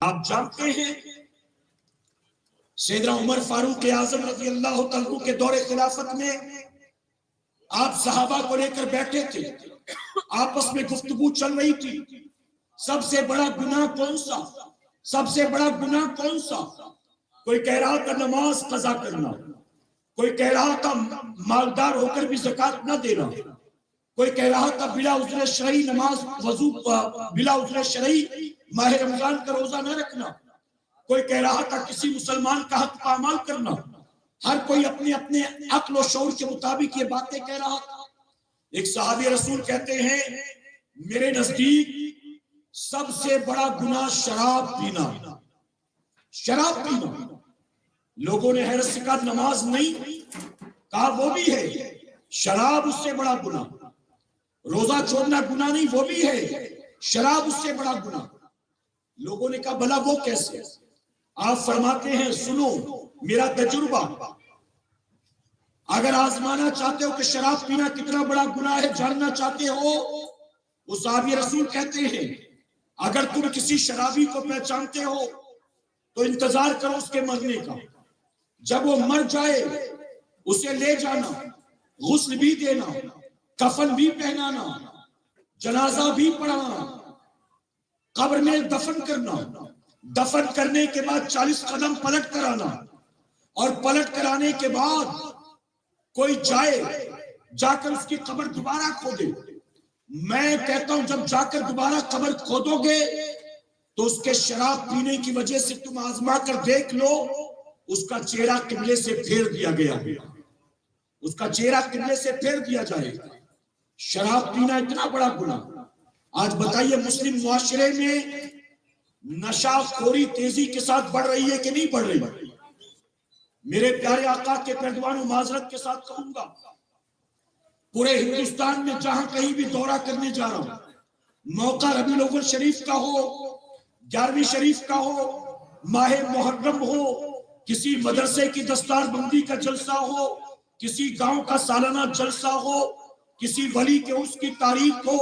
S4: آپ جانتے ہیں سیدنا عمر فاروق اعظم رضی اللہ تعالیٰ کے دور خلافت میں آپ صحابہ کو لے کر بیٹھے تھے، آپس میں گفتگو چل رہی تھی، سب سے بڑا گناہ کون سا؟ سب سے بڑا گناہ کون سا؟ کوئی کہہ رہا تھا نماز قضا کرنا، کوئی کہہ رہا تھا مالدار ہو کر بھی زکوٰۃ نہ دینا، کوئی کہہ رہا تھا بلا عذر شرعی نماز وضو بلا عذر شرعی ماہ رمضان کا روزہ نہ رکھنا، کوئی کہہ رہا تھا کسی مسلمان کا حق پامال کرنا۔ ہر کوئی اپنے اپنے عقل و شعور کے مطابق یہ باتیں کہہ رہا تھا۔ ایک صحابی رسول کہتے ہیں میرے نزدیک سب سے بڑا گناہ شراب پینا، شراب پینا۔ لوگوں نے حیرت سے کہا نماز نہیں، کہا وہ بھی ہے، شراب اس سے بڑا گناہ، روزہ چھوڑنا گناہ نہیں وہ بھی ہے، شراب اس سے بڑا گناہ۔ لوگوں نے کہا بھلا وہ کیسے؟ آپ فرماتے ہیں سنو میرا تجربہ، اگر آزمانا چاہتے ہو کہ شراب پینا کتنا بڑا گناہ ہے جاننا چاہتے ہو، وہ صحابی رسول کہتے ہیں اگر تم کسی شرابی کو پہچانتے ہو تو انتظار کرو اس کے مرنے کا، جب وہ مر جائے اسے لے جانا، غسل بھی دینا، کفن بھی پہنانا، جنازہ بھی پڑھانا، قبر میں دفن کرنا، دفن کرنے کے بعد 40 قدم پلٹ کر آنا، اور پلٹ کر آنے کے بعد کوئی جائے جا کر اس کی قبر دوبارہ کھودے۔ میں کہتا ہوں جب جا کر دوبارہ قبر کھودو گے تو اس کے شراب پینے کی وجہ سے تم آزما کر دیکھ لو اس کا چہرہ قبلے سے پھیر دیا گیا، اس کا چہرہ قبلے سے پھیر دیا جائے گا۔ شراب پینا اتنا بڑا گناہ۔ آج بتائیے مسلم معاشرے میں نشہ خوری تیزی کے ساتھ بڑھ رہی ہے کہ نہیں بڑھ رہی؟ میرے پیارے آقا کے پیروانوں معذرت کے ساتھ کہوں گا پورے ہندوستان میں جہاں کہیں بھی دورہ کرنے جا رہا ہوں، موقع ربیع الاول شریف کا ہو، 11ویں شریف کا ہو، ماہ محرم ہو، کسی مدرسے کی دستار بندی کا جلسہ ہو، کسی گاؤں کا سالانہ جلسہ ہو، کسی ولی کے اس کی تاریخ ہو،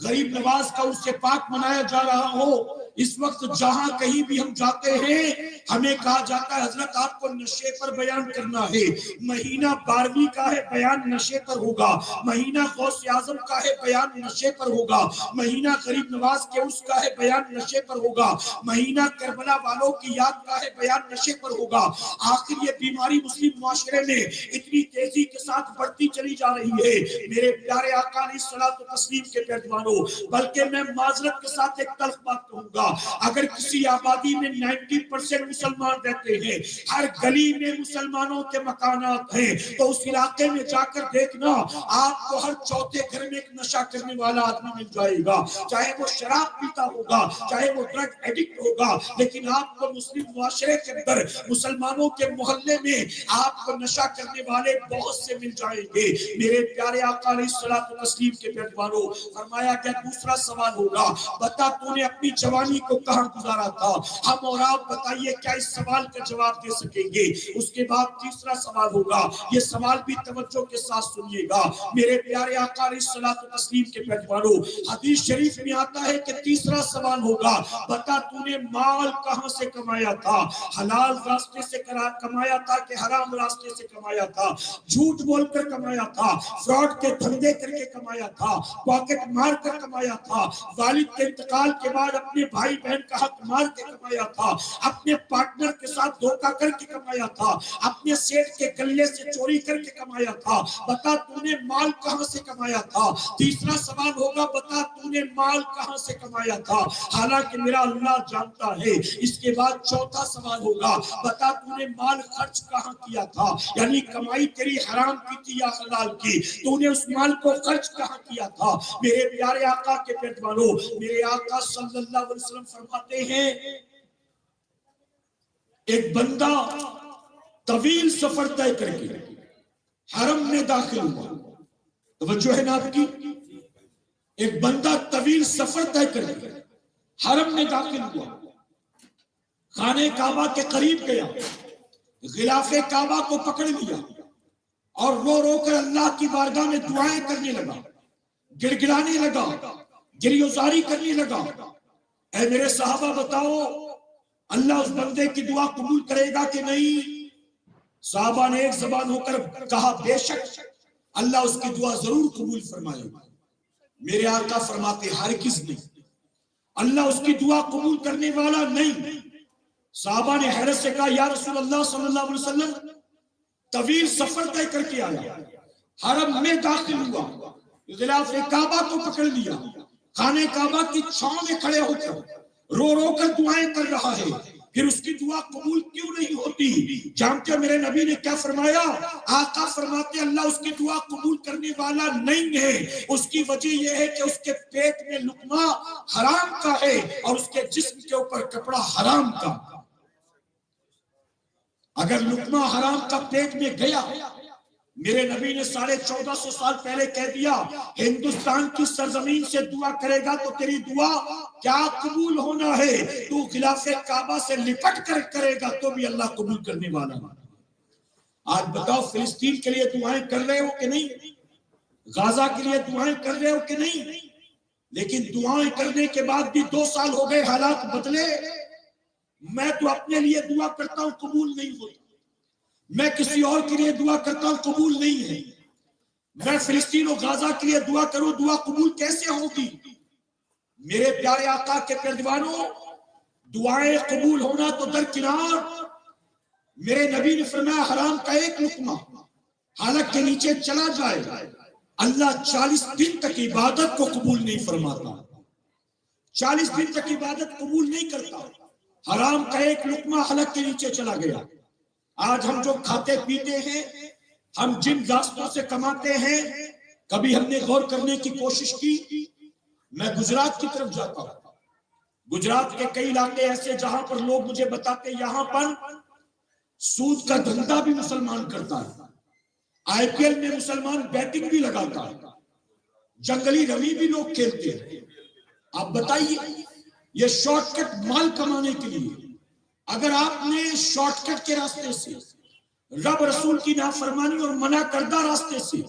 S4: غریب نواز کا اس سے پاک منایا جا رہا ہو، اس وقت جہاں کہیں بھی ہم جاتے ہیں ہمیں کہا جاتا ہے حضرت آپ کو نشے پر بیان کرنا ہے، مہینہ 12ویں کا ہے بیان نشے پر ہوگا، مہینہ غوث اعظم کا ہے بیان نشے پر ہوگا، مہینہ غریب نواز کے اس کا ہے بیان نشے پر ہوگا، مہینہ کربلا والوں کی یاد کا ہے بیان نشے پر ہوگا۔ آخر یہ بیماری مسلم معاشرے میں اتنی تیزی کے ساتھ بڑھتی چلی جا رہی ہے۔ میرے پیارے آقا علیہ الصلوۃ والتسلیم کے پیروانوں، بلکہ میں معذرت کے ساتھ ایک تلخ بات کہوں گا، اگر کسی آبادی میں 90% مسلمان رہتے ہیں، ہر گلی میں مسلمانوں کے مکانات ہیں، تو اس علاقے میں جا کر دیکھنا آپ کو ہر چوتھے گھر میں ایک نشہ کرنے والا آدمی مل جائے گا، چاہے وہ شراب پیتا ہوگا، چاہے وہ ڈرگ ایڈکٹ ہوگا، لیکن آپ کو مسلم معاشرے کے اندر مسلمانوں کے محلے میں آپ کو نشہ کرنے والے بہت سے مل جائیں گے۔ میرے پیارے آقا علیہ الصلوۃ والتسلیم کے پیروانوں، فرمایا کہ دوسرا سوال ہوگا، بتا تو نے اپنی جوانی جوانی کو کہاں گزارا تھا؟ ہم اور آپ بتائیے کیا اس سوال کا جواب دے سکیں گے؟ اس کے بعد تیسرا سوال ہوگا، یہ سوال بھی توجہ کے ساتھ سنیے گا میرے پیارے آقا علیہ الصلوۃ والتسلیم کے پیغمبروں، حدیث شریف میں آتا ہے کہ تیسرا سوال ہوگا، بتا تو نے مال کہاں سے کمایا تھا؟ حلال راستے سے کمایا تھا کہ حرام راستے سے کمایا تھا؟ جھوٹ بول کر کمایا تھا، فراڈ کے دھندے کر کے کمایا تھا، پاکٹ مار کر کمایا تھا، والد کے انتقال کے بعد اپنے بھائی بہن کا حق مار کے کمایا تھا، اپنے پارٹنر کے ساتھ دھوکہ کر کے کمایا تھا، اپنے سیٹ کے گلے سے چوری کر کے کمایا تھا؟ بتا تو نے مال کہاں سے کمایا تھا؟ تیسرا سوال ہوگا، بتا تو نے مال کہاں سے کمایا تھا؟ حالانکہ میرا اللہ جانتا ہے۔ اس کے بعد چوتھا سوال ہوگا، بتا تو نے مال خرچ کہاں کیا تھا؟ یعنی کمائی تیری حرام کی تھی یا حلال کی؟ تو نے اس مال کو خرچ کہاں کیا تھا؟ میرے پیارے آقا کے پیغمبروں، میرے آقا صلی اللہ علیہ وسلم فرماتے ہیں ایک بندہ طویل سفر طے کر کے حرم میں داخل ہوا، توجہ ہے نا آپ کی؟ ایک بندہ طویل سفر طے کر کے حرم میں داخل ہوا، خانہ کعبہ کے قریب گیا، غلاف کعبہ کو پکڑ لیا اور رو رو کر اللہ کی بارگاہ میں دعائیں کرنے لگا، گڑ گڑانے لگا، گریزاری کرنے لگا۔ اے میرے صحابہ بتاؤ اللہ اس بندے کی دعا قبول کرے گا کہ نہیں؟ صحابہ نے ایک زبان ہو کر کہا بے شک اللہ اس کی دعا ضرور قبول فرمائے گا۔ میرے آقا فرماتے ہرگز نہیں، اللہ اس کی دعا قبول کرنے والا نہیں۔ صحابہ نے حیرت سے کہا یا رسول اللہ صلی اللہ علیہ وسلم طویل سفر طے کر کے آیا، حرم میں داخل ہوا، غلاف کعبہ کو پکڑ لیا، خانہ کعبہ کی چھاؤں میں کھڑے ہو کر رو رو کر دعائیں کر رہا ہے، پھر اس کی دعا قبول کیوں نہیں ہوتی؟ جانتے میرے نبی نے کیا فرمایا؟ آقا فرماتے اللہ اس کی دعا قبول کرنے والا نہیں ہے، اس کی وجہ یہ ہے کہ اس کے پیٹ میں لقمہ حرام کا ہے اور اس کے جسم کے اوپر کپڑا حرام کا۔ اگر لقمہ حرام کا پیٹ میں گیا، میرے نبی نے 1450 سال پہلے کہہ دیا ہندوستان کی سرزمین سے دعا کرے گا تو تیری دعا کیا قبول ہونا ہے، تو غلاف کعبہ سے لپٹ کر کرے گا تو بھی اللہ قبول کرنے والا۔ آج بتاؤ فلسطین کے لیے دعائیں کر رہے ہو کہ نہیں؟ غزہ کے لیے دعائیں کر رہے ہو کہ نہیں؟ لیکن دعائیں کرنے کے بعد بھی 2 سال ہو گئے، حالات بدلے۔ میں تو اپنے لیے دعا کرتا ہوں قبول نہیں ہوتا، میں کسی اور کے لیے دعا کرتا ہوں قبول نہیں ہے، میں فلسطین و غزہ کے لیے دعا کروں دعا قبول کیسے ہوگی؟ میرے پیارے آقا کے پیروانوں، دعائیں قبول ہونا تو درکنار، میرے نبی نے فرمایا حرام کا ایک لقمہ حلق کے نیچے چلا جائے اللہ 40 دن تک عبادت کو قبول نہیں فرماتا، 40 دن تک عبادت قبول نہیں کرتا۔ حرام کا ایک لقمہ حلق کے نیچے چلا گیا۔ آج ہم جو کھاتے پیتے ہیں، ہم جن راستوں سے کماتے ہیں، کبھی ہم نے غور کرنے کی کوشش کی؟ میں گجرات کی طرف جاتا ہوں، گجرات کے کئی علاقے ایسے جہاں پر لوگ مجھے بتاتے یہاں پر سود کا دھندا بھی مسلمان کرتا ہے، آئی پی ایل میں مسلمان بیٹنگ بھی لگاتا ہے، جنگلی رمی بھی لوگ کھیلتے ہیں۔ آپ بتائیے یہ شارٹ کٹ مال کمانے کے لیے، اگر آپ نے شارٹ کٹ کے راستے سے رب رسول کی نافرمانی اور منع کردہ راستے سے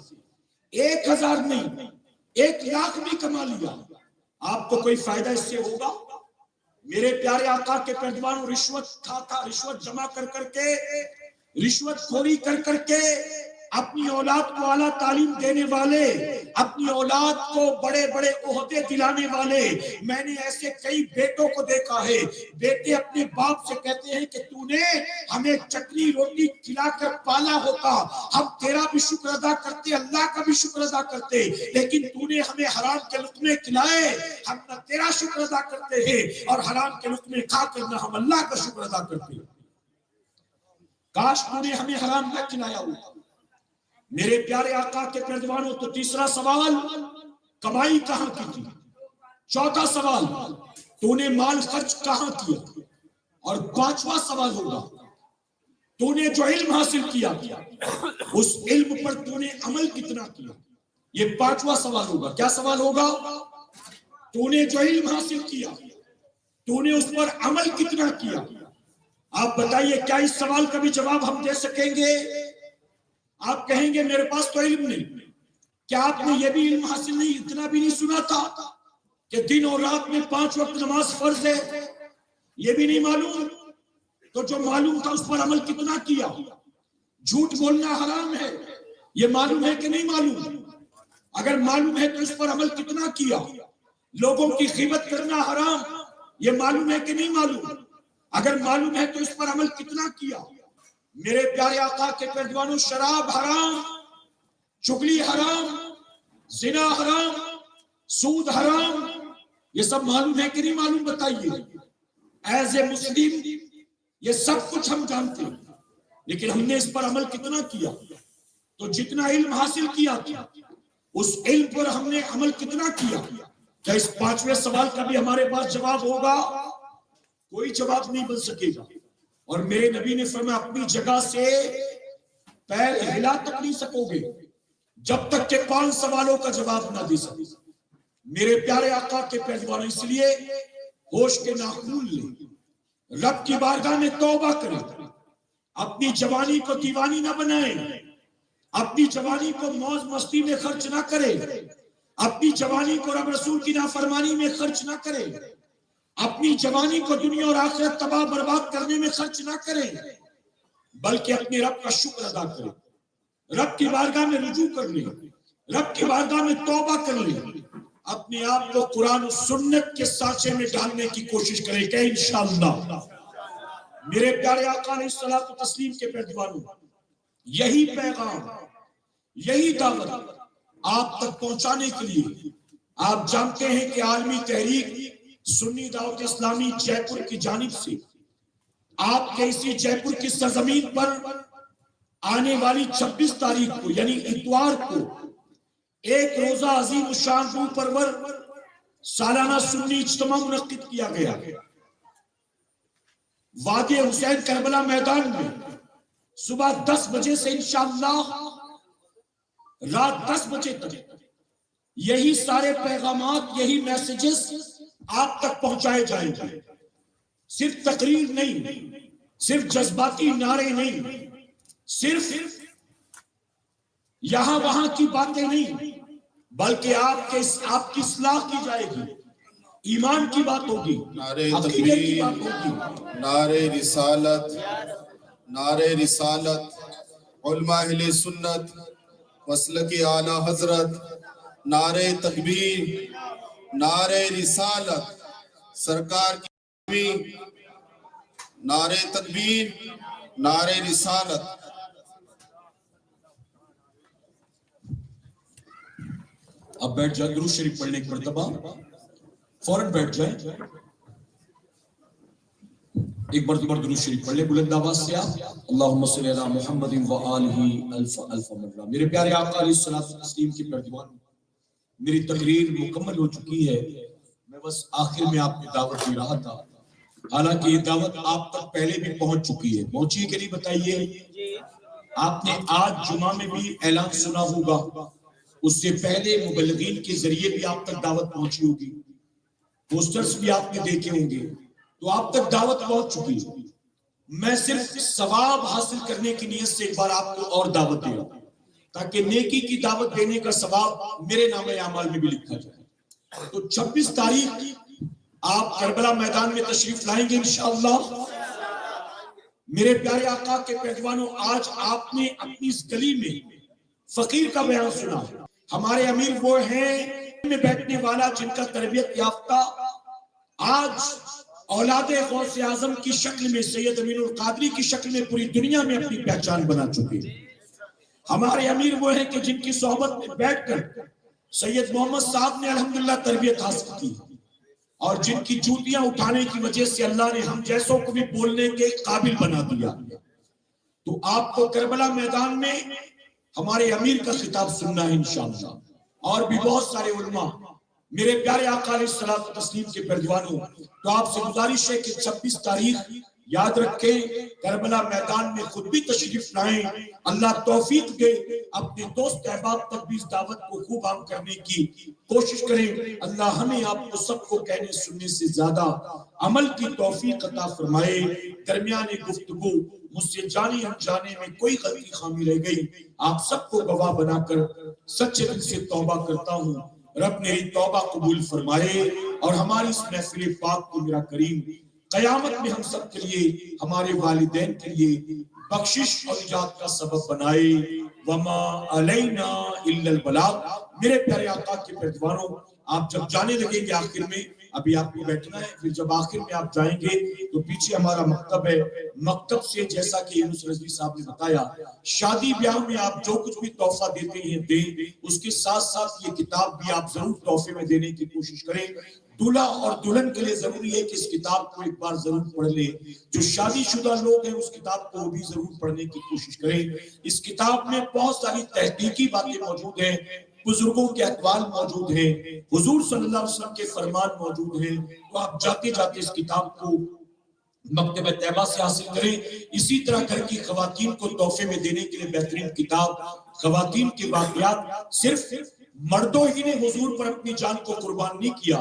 S4: 1000 نہیں 1,00,000 بھی کما لیا، آپ کو کوئی فائدہ اس سے ہوگا؟ میرے پیارے آقا کے پیروانوں، رشوت جمع کر کے، رشوت خوری کر کے اپنی اولاد کو اعلیٰ تعلیم دینے والے، اپنی اولاد کو بڑے بڑے عہدے دلانے والے، میں نے ایسے کئی بیٹوں کو دیکھا ہے، بیٹے اپنے باپ سے کہتے ہیں کہ تو نے ہمیں چٹنی روٹی کھلا کر پالا ہوتا، ہم تیرا بھی شکر ادا کرتے، اللہ کا بھی شکر ادا کرتے، لیکن تو نے ہمیں حرام کے لقمے کھلائے، ہم نہ تیرا شکر ادا کرتے ہیں اور حرام کے لقمے کھا کر نہ ہم اللہ کا شکر ادا کرتے۔ کاش تو نے ہمیں حرام نہ کھلایا ہوتا۔ میرے پیارے آقا کے پیروانوں، تو تیسرا سوال کمائی کہاں کی تھی، چوتھا سوال تو نے مال خرچ کہاں کیا، اور 5واں سوال ہوگا تو نے جو علم حاصل کیا اس علم پر تو نے عمل کتنا کیا۔ یہ 5واں سوال ہوگا۔ کیا سوال ہوگا؟ تو نے جو علم حاصل کیا تو نے اس پر عمل کتنا کیا؟ آپ بتائیے کیا اس سوال کا بھی جواب ہم دے سکیں گے؟ آپ کہیں گے میرے پاس تو علم نہیں. کیا آپ نے یہ بھی علم حاصل نہیں، اتنا بھی نہیں سنا تھا کہ دن اور رات میں 5 وقت نماز فرض ہے؟ یہ بھی نہیں معلوم؟ تو جو معلوم تھا اس پر عمل کتنا کیا؟ جھوٹ بولنا حرام ہے، یہ معلوم ہے کہ نہیں معلوم؟ اگر معلوم ہے تو اس پر عمل کتنا کیا؟ لوگوں کی غیبت کرنا حرام، یہ معلوم ہے کہ نہیں معلوم؟ اگر معلوم ہے تو اس پر عمل کتنا کیا؟ میرے پیارے آقا کے پیروانوں، شراب حرام، چغلی حرام، زنا حرام، سود حرام، یہ سب معلوم ہے کہ نہیں معلوم؟ بتائیے. ایز اے مسلم یہ سب کچھ ہم جانتے ہیں، لیکن ہم نے اس پر عمل کتنا کیا؟ تو جتنا علم حاصل کیا تھا اس علم پر ہم نے عمل کتنا کیا؟ کیا اس 5ویں سوال کا بھی ہمارے پاس جواب ہوگا؟ کوئی جواب نہیں بن سکے گا. اور میرے نبی نے فرمایا اپنی جگہ سے پیر ہلا تک نہیں سکو گے جب تک کہ 5 سوالوں کا جواب نہ دے سکے. میرے پیارے آقا کے پیروانوں، اس لیے ہوش کے ناخن لیں، رب کی بارگاہ میں توبہ کریں، اپنی جوانی کو دیوانی نہ بنائیں، اپنی جوانی کو موج مستی میں خرچ نہ کریں، اپنی جوانی کو رب رسول کی نافرمانی میں خرچ نہ کریں، اپنی جوانی کو دنیا اور آخرت تباہ برباد کرنے میں خرچ نہ کریں، بلکہ اپنے رب کا شکر ادا کریں، رب کی بارگاہ میں رجوع کر لیں، رب کی بارگاہ میں توبہ کر لیں، اپنے آپ کو قرآن و سنت کے سانچے میں ڈالنے کی کوشش کریں کہ انشاءاللہ. میرے پیارے آقا علیہ الصلوۃ والتسلیم کے پیروانوں، یہی پیغام، یہی دعوت آپ تک پہنچانے کے لیے آپ جانتے ہیں کہ عالمی تحریک سنی دعوت اسلامی جے پور کی جانب سے آپ کے اسی جے پور کی سرزمین پر آنے والی 26 تاریخ کو یعنی اتوار کو ایک روزہ عظیم الشان روح پرور سالانہ سنی اجتماع منعقد کیا گیا. وادی حسین کربلا میدان میں صبح 10 بجے سے انشاءاللہ رات 10 بجے تک یہی سارے پیغامات، یہی میسیجز آپ تک پہنچائے جائیں گے. صرف تقریر نہیں، صرف جذباتی نعرے نہیں، صرف یہاں وہاں کی باتیں نہیں، بلکہ آپ کی اصلاح کی جائے گی، ایمان کی بات ہوگی،
S5: نعرے
S4: عقیدے کی
S5: تکبیر،
S4: بات ہوگی.
S5: نعرے رسالت، نعرے رسالت، علماء اہل سنت، مسلک اعلی حضرت، نعرے تکبیر، نعرے رسالت، سرکار کی تکبیر، نعرے تکبیر، نعرے رسالت.
S1: اب بیٹھ جائیں، درود شریف پڑھنے کی مرتبہ فوراً بیٹھ جائیں. ایک مرتبہ درود شریف پڑھ لیں بلند آواز سے آپ. اللہم صلی علی محمد و آلہ الف الف مرہ. میرے پیارے آقا علیہ الصلوۃ والتسلیم کی پیروان، میری تقریر مکمل ہو چکی ہے. میں بس آخر میں آپ کو دعوت دے رہا تھا، حالانکہ یہ دعوت آپ تک پہلے بھی پہنچ چکی ہے. پہنچی ہے کہ نہیں بتائیے؟ آپ نے آج جمعہ میں بھی اعلان سنا ہوگا، اس سے پہلے مبلغین کے ذریعے بھی آپ تک دعوت پہنچی ہوگی، پوسٹرز بھی آپ نے دیکھے ہوں گے، تو آپ تک دعوت پہنچ چکی ہے. میں صرف ثواب حاصل کرنے کی نیت سے ایک بار آپ کو اور دعوت دے رہا ہوں، تاکہ نیکی کی دعوت دینے کا ثواب میرے نام اعمال میں بھی لکھا جائے. تو 26 تاریخ آپ کربلا میدان میں تشریف لائیں گے انشاءاللہ. میرے پیارے آقا کے پیروانوں، آج آپ نے اپنی اس گلی میں فقیر کا بیان سنا. ہمارے امیر وہ ہیں میں بیٹھنے والا جن کا تربیت یافتہ آج اولاد غوث اعظم کی شکل میں سید امین القادری کی شکل میں پوری دنیا میں اپنی پہچان بنا چکے. ہمارے امیر وہ ہیں کہ جن کی صحبت میں بیٹھ کر سید محمد صاحب نے الحمدللہ تربیت حاصل کی، اور جن کی جوتیاں اٹھانے کی وجہ سے اللہ نے ہم جیسوں کو بھی بولنے کے قابل بنا دیا. تو آپ کو کربلا میدان میں ہمارے امیر کا خطاب سننا ہے انشاءاللہ، اور بھی بہت سارے علماء
S4: میرے پیارے آقا علیہ الصلوۃ والتسلیم کے پردوانوں، تو آپ سے گزارش ہے کہ 26 تاریخ یاد رکھیں، کربلا میدان میں خود بھی تشریف لائیں، اللہ توفیق دے، اپنے دوست احباب تک بھی اس دعوت کو خوب عام کرنے کی کوشش کریں۔ اللہ ہمیں آپ کو سب کو کہنے سننے سے زیادہ عمل کی توفیق عطا فرمائے۔ درمیان گفتگو مجھ سے جانے انجانے میں کوئی غلطی خامی رہ گئی، آپ سب کو گواہ بنا کر سچے دل سے توبہ کرتا ہوں۔ رب میری توبہ قبول فرمائے اور ہماری اس محفل پاک کو میرا کریم قیامت میں ہم سب کے لیے، ہمارے والدین کے لیے بخشش اور نجات کا سبب بنائے۔ وما علینا الا البلاغ۔ میرے پیارے آقا کے پردوانوں، آپ جب جانے لگیں گے آخر میں، ابھی آپ کو بیٹھنا ہے، پھر جب آخر میں آپ جائیں گے تو پیچھے ہمارا مکتب ہے، مکتب سے جیسا کہ یونس رضوی صاحب نے بتایا، شادی بیاہ میں آپ جو کچھ بھی تحفہ دیتے ہیں دیں، اس کے ساتھ ساتھ یہ کتاب بھی آپ ضرور تحفے میں دینے کی کوشش کریں۔ دولہا اور دلہن کے لیے ضروری ہے کہ اس کتاب کو ایک بار ضرور پڑھ لیں، جو شادی شدہ لوگ ہیں اس کتاب کو بھی ضرور پڑھنے کی کوشش کریں۔ اس کتاب میں بہت ساری تحقیقی باتیں موجود ہیں، بزرگوں کے اقوال موجود ہیں، حضور صلی اللہ علیہ وسلم کے فرمان موجود ہیں، تو آپ جاتے جاتے اس کتاب کو مکتبہ طیبہ سے حاصل کریں۔ اسی طرح گھر کی خواتین کو تحفے میں دینے کے لیے بہترین کتاب خواتین کے واقعات، صرف مردوں ہی نے حضور پر اپنی جان کو قربان نہیں کیا،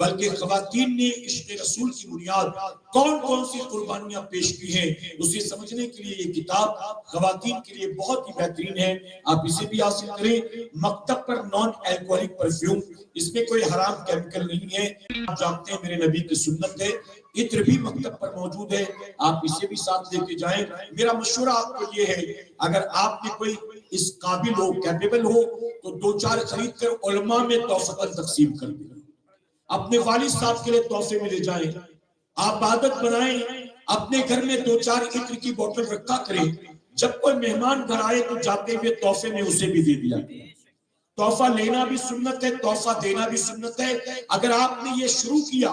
S4: بلکہ خواتین نے عشق رسول کی بنیاد کون کون سی قربانیاں پیش کی ہیں، اسے سمجھنے کے لیے یہ کتاب خواتین کے لیے بہت ہی بہترین ہے، آپ اسے بھی حاصل کریں۔ مکتب پر نان الکوہلک پرفیوم، اس میں کوئی حرام کیمیکل نہیں ہے، آپ جانتے ہیں میرے نبی کی سنت ہے۔ عطر بھی مکتب پر موجود ہے، آپ اسے بھی ساتھ لے کے جائیں۔ میرا مشورہ آپ کو یہ ہے، اگر آپ میں کوئی اس قابل ہو، کیپیبل ہو، تو 2-4 خرید کر علماء میں تحفہ تقسیم کر دیں، اپنے والد صاحب کے لیے تحفے میں لے جائیں۔ آپ عادت بنائیں، اپنے گھر میں 2-4 عطر کی بوتل رکھا کریں، جب کوئی مہمان گھر آئے تو جاتے ہوئے تحفے میں اسے بھی دے دیا۔ تحفہ لینا بھی سنت ہے، تحفہ دینا بھی سنت ہے۔ اگر آپ نے یہ شروع کیا،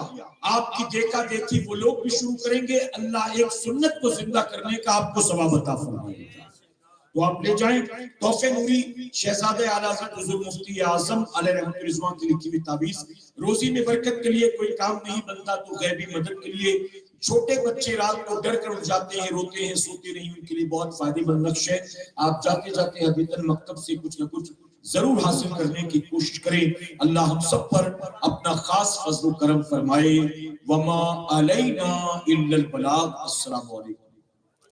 S4: آپ کی دیکھا دیکھی وہ لوگ بھی شروع کریں گے، اللہ ایک سنت کو زندہ کرنے کا آپ کو ثواب عطا فرمائے گا۔ تو آپ لے جائیں تحفے نوری، شہزادہ اعلیٰ حضرت حضور مفتی اعظم علیہ رحمۃ الرضوان کی لکھی ہوئی تعویذ، روزی میں برکت کے لیے کوئی کام نہیں بنتا تو غیبی مدد کے لیے، چھوٹے بچے رات کو ڈر کر اٹھ جاتے ہیں، روتے ہیں، سوتے نہیں، ان کے لیے بہت فائدے مند نقش ہے۔ آپ جاتے جاتے حدیثاً مکتب سے کچھ نہ کچھ ضرور حاصل کرنے کی کوشش کریں۔ اللہ ہم سب پر اپنا خاص فضل و کرم فرمائے۔ وما علینا الا البلاغ۔ السلام علیکم۔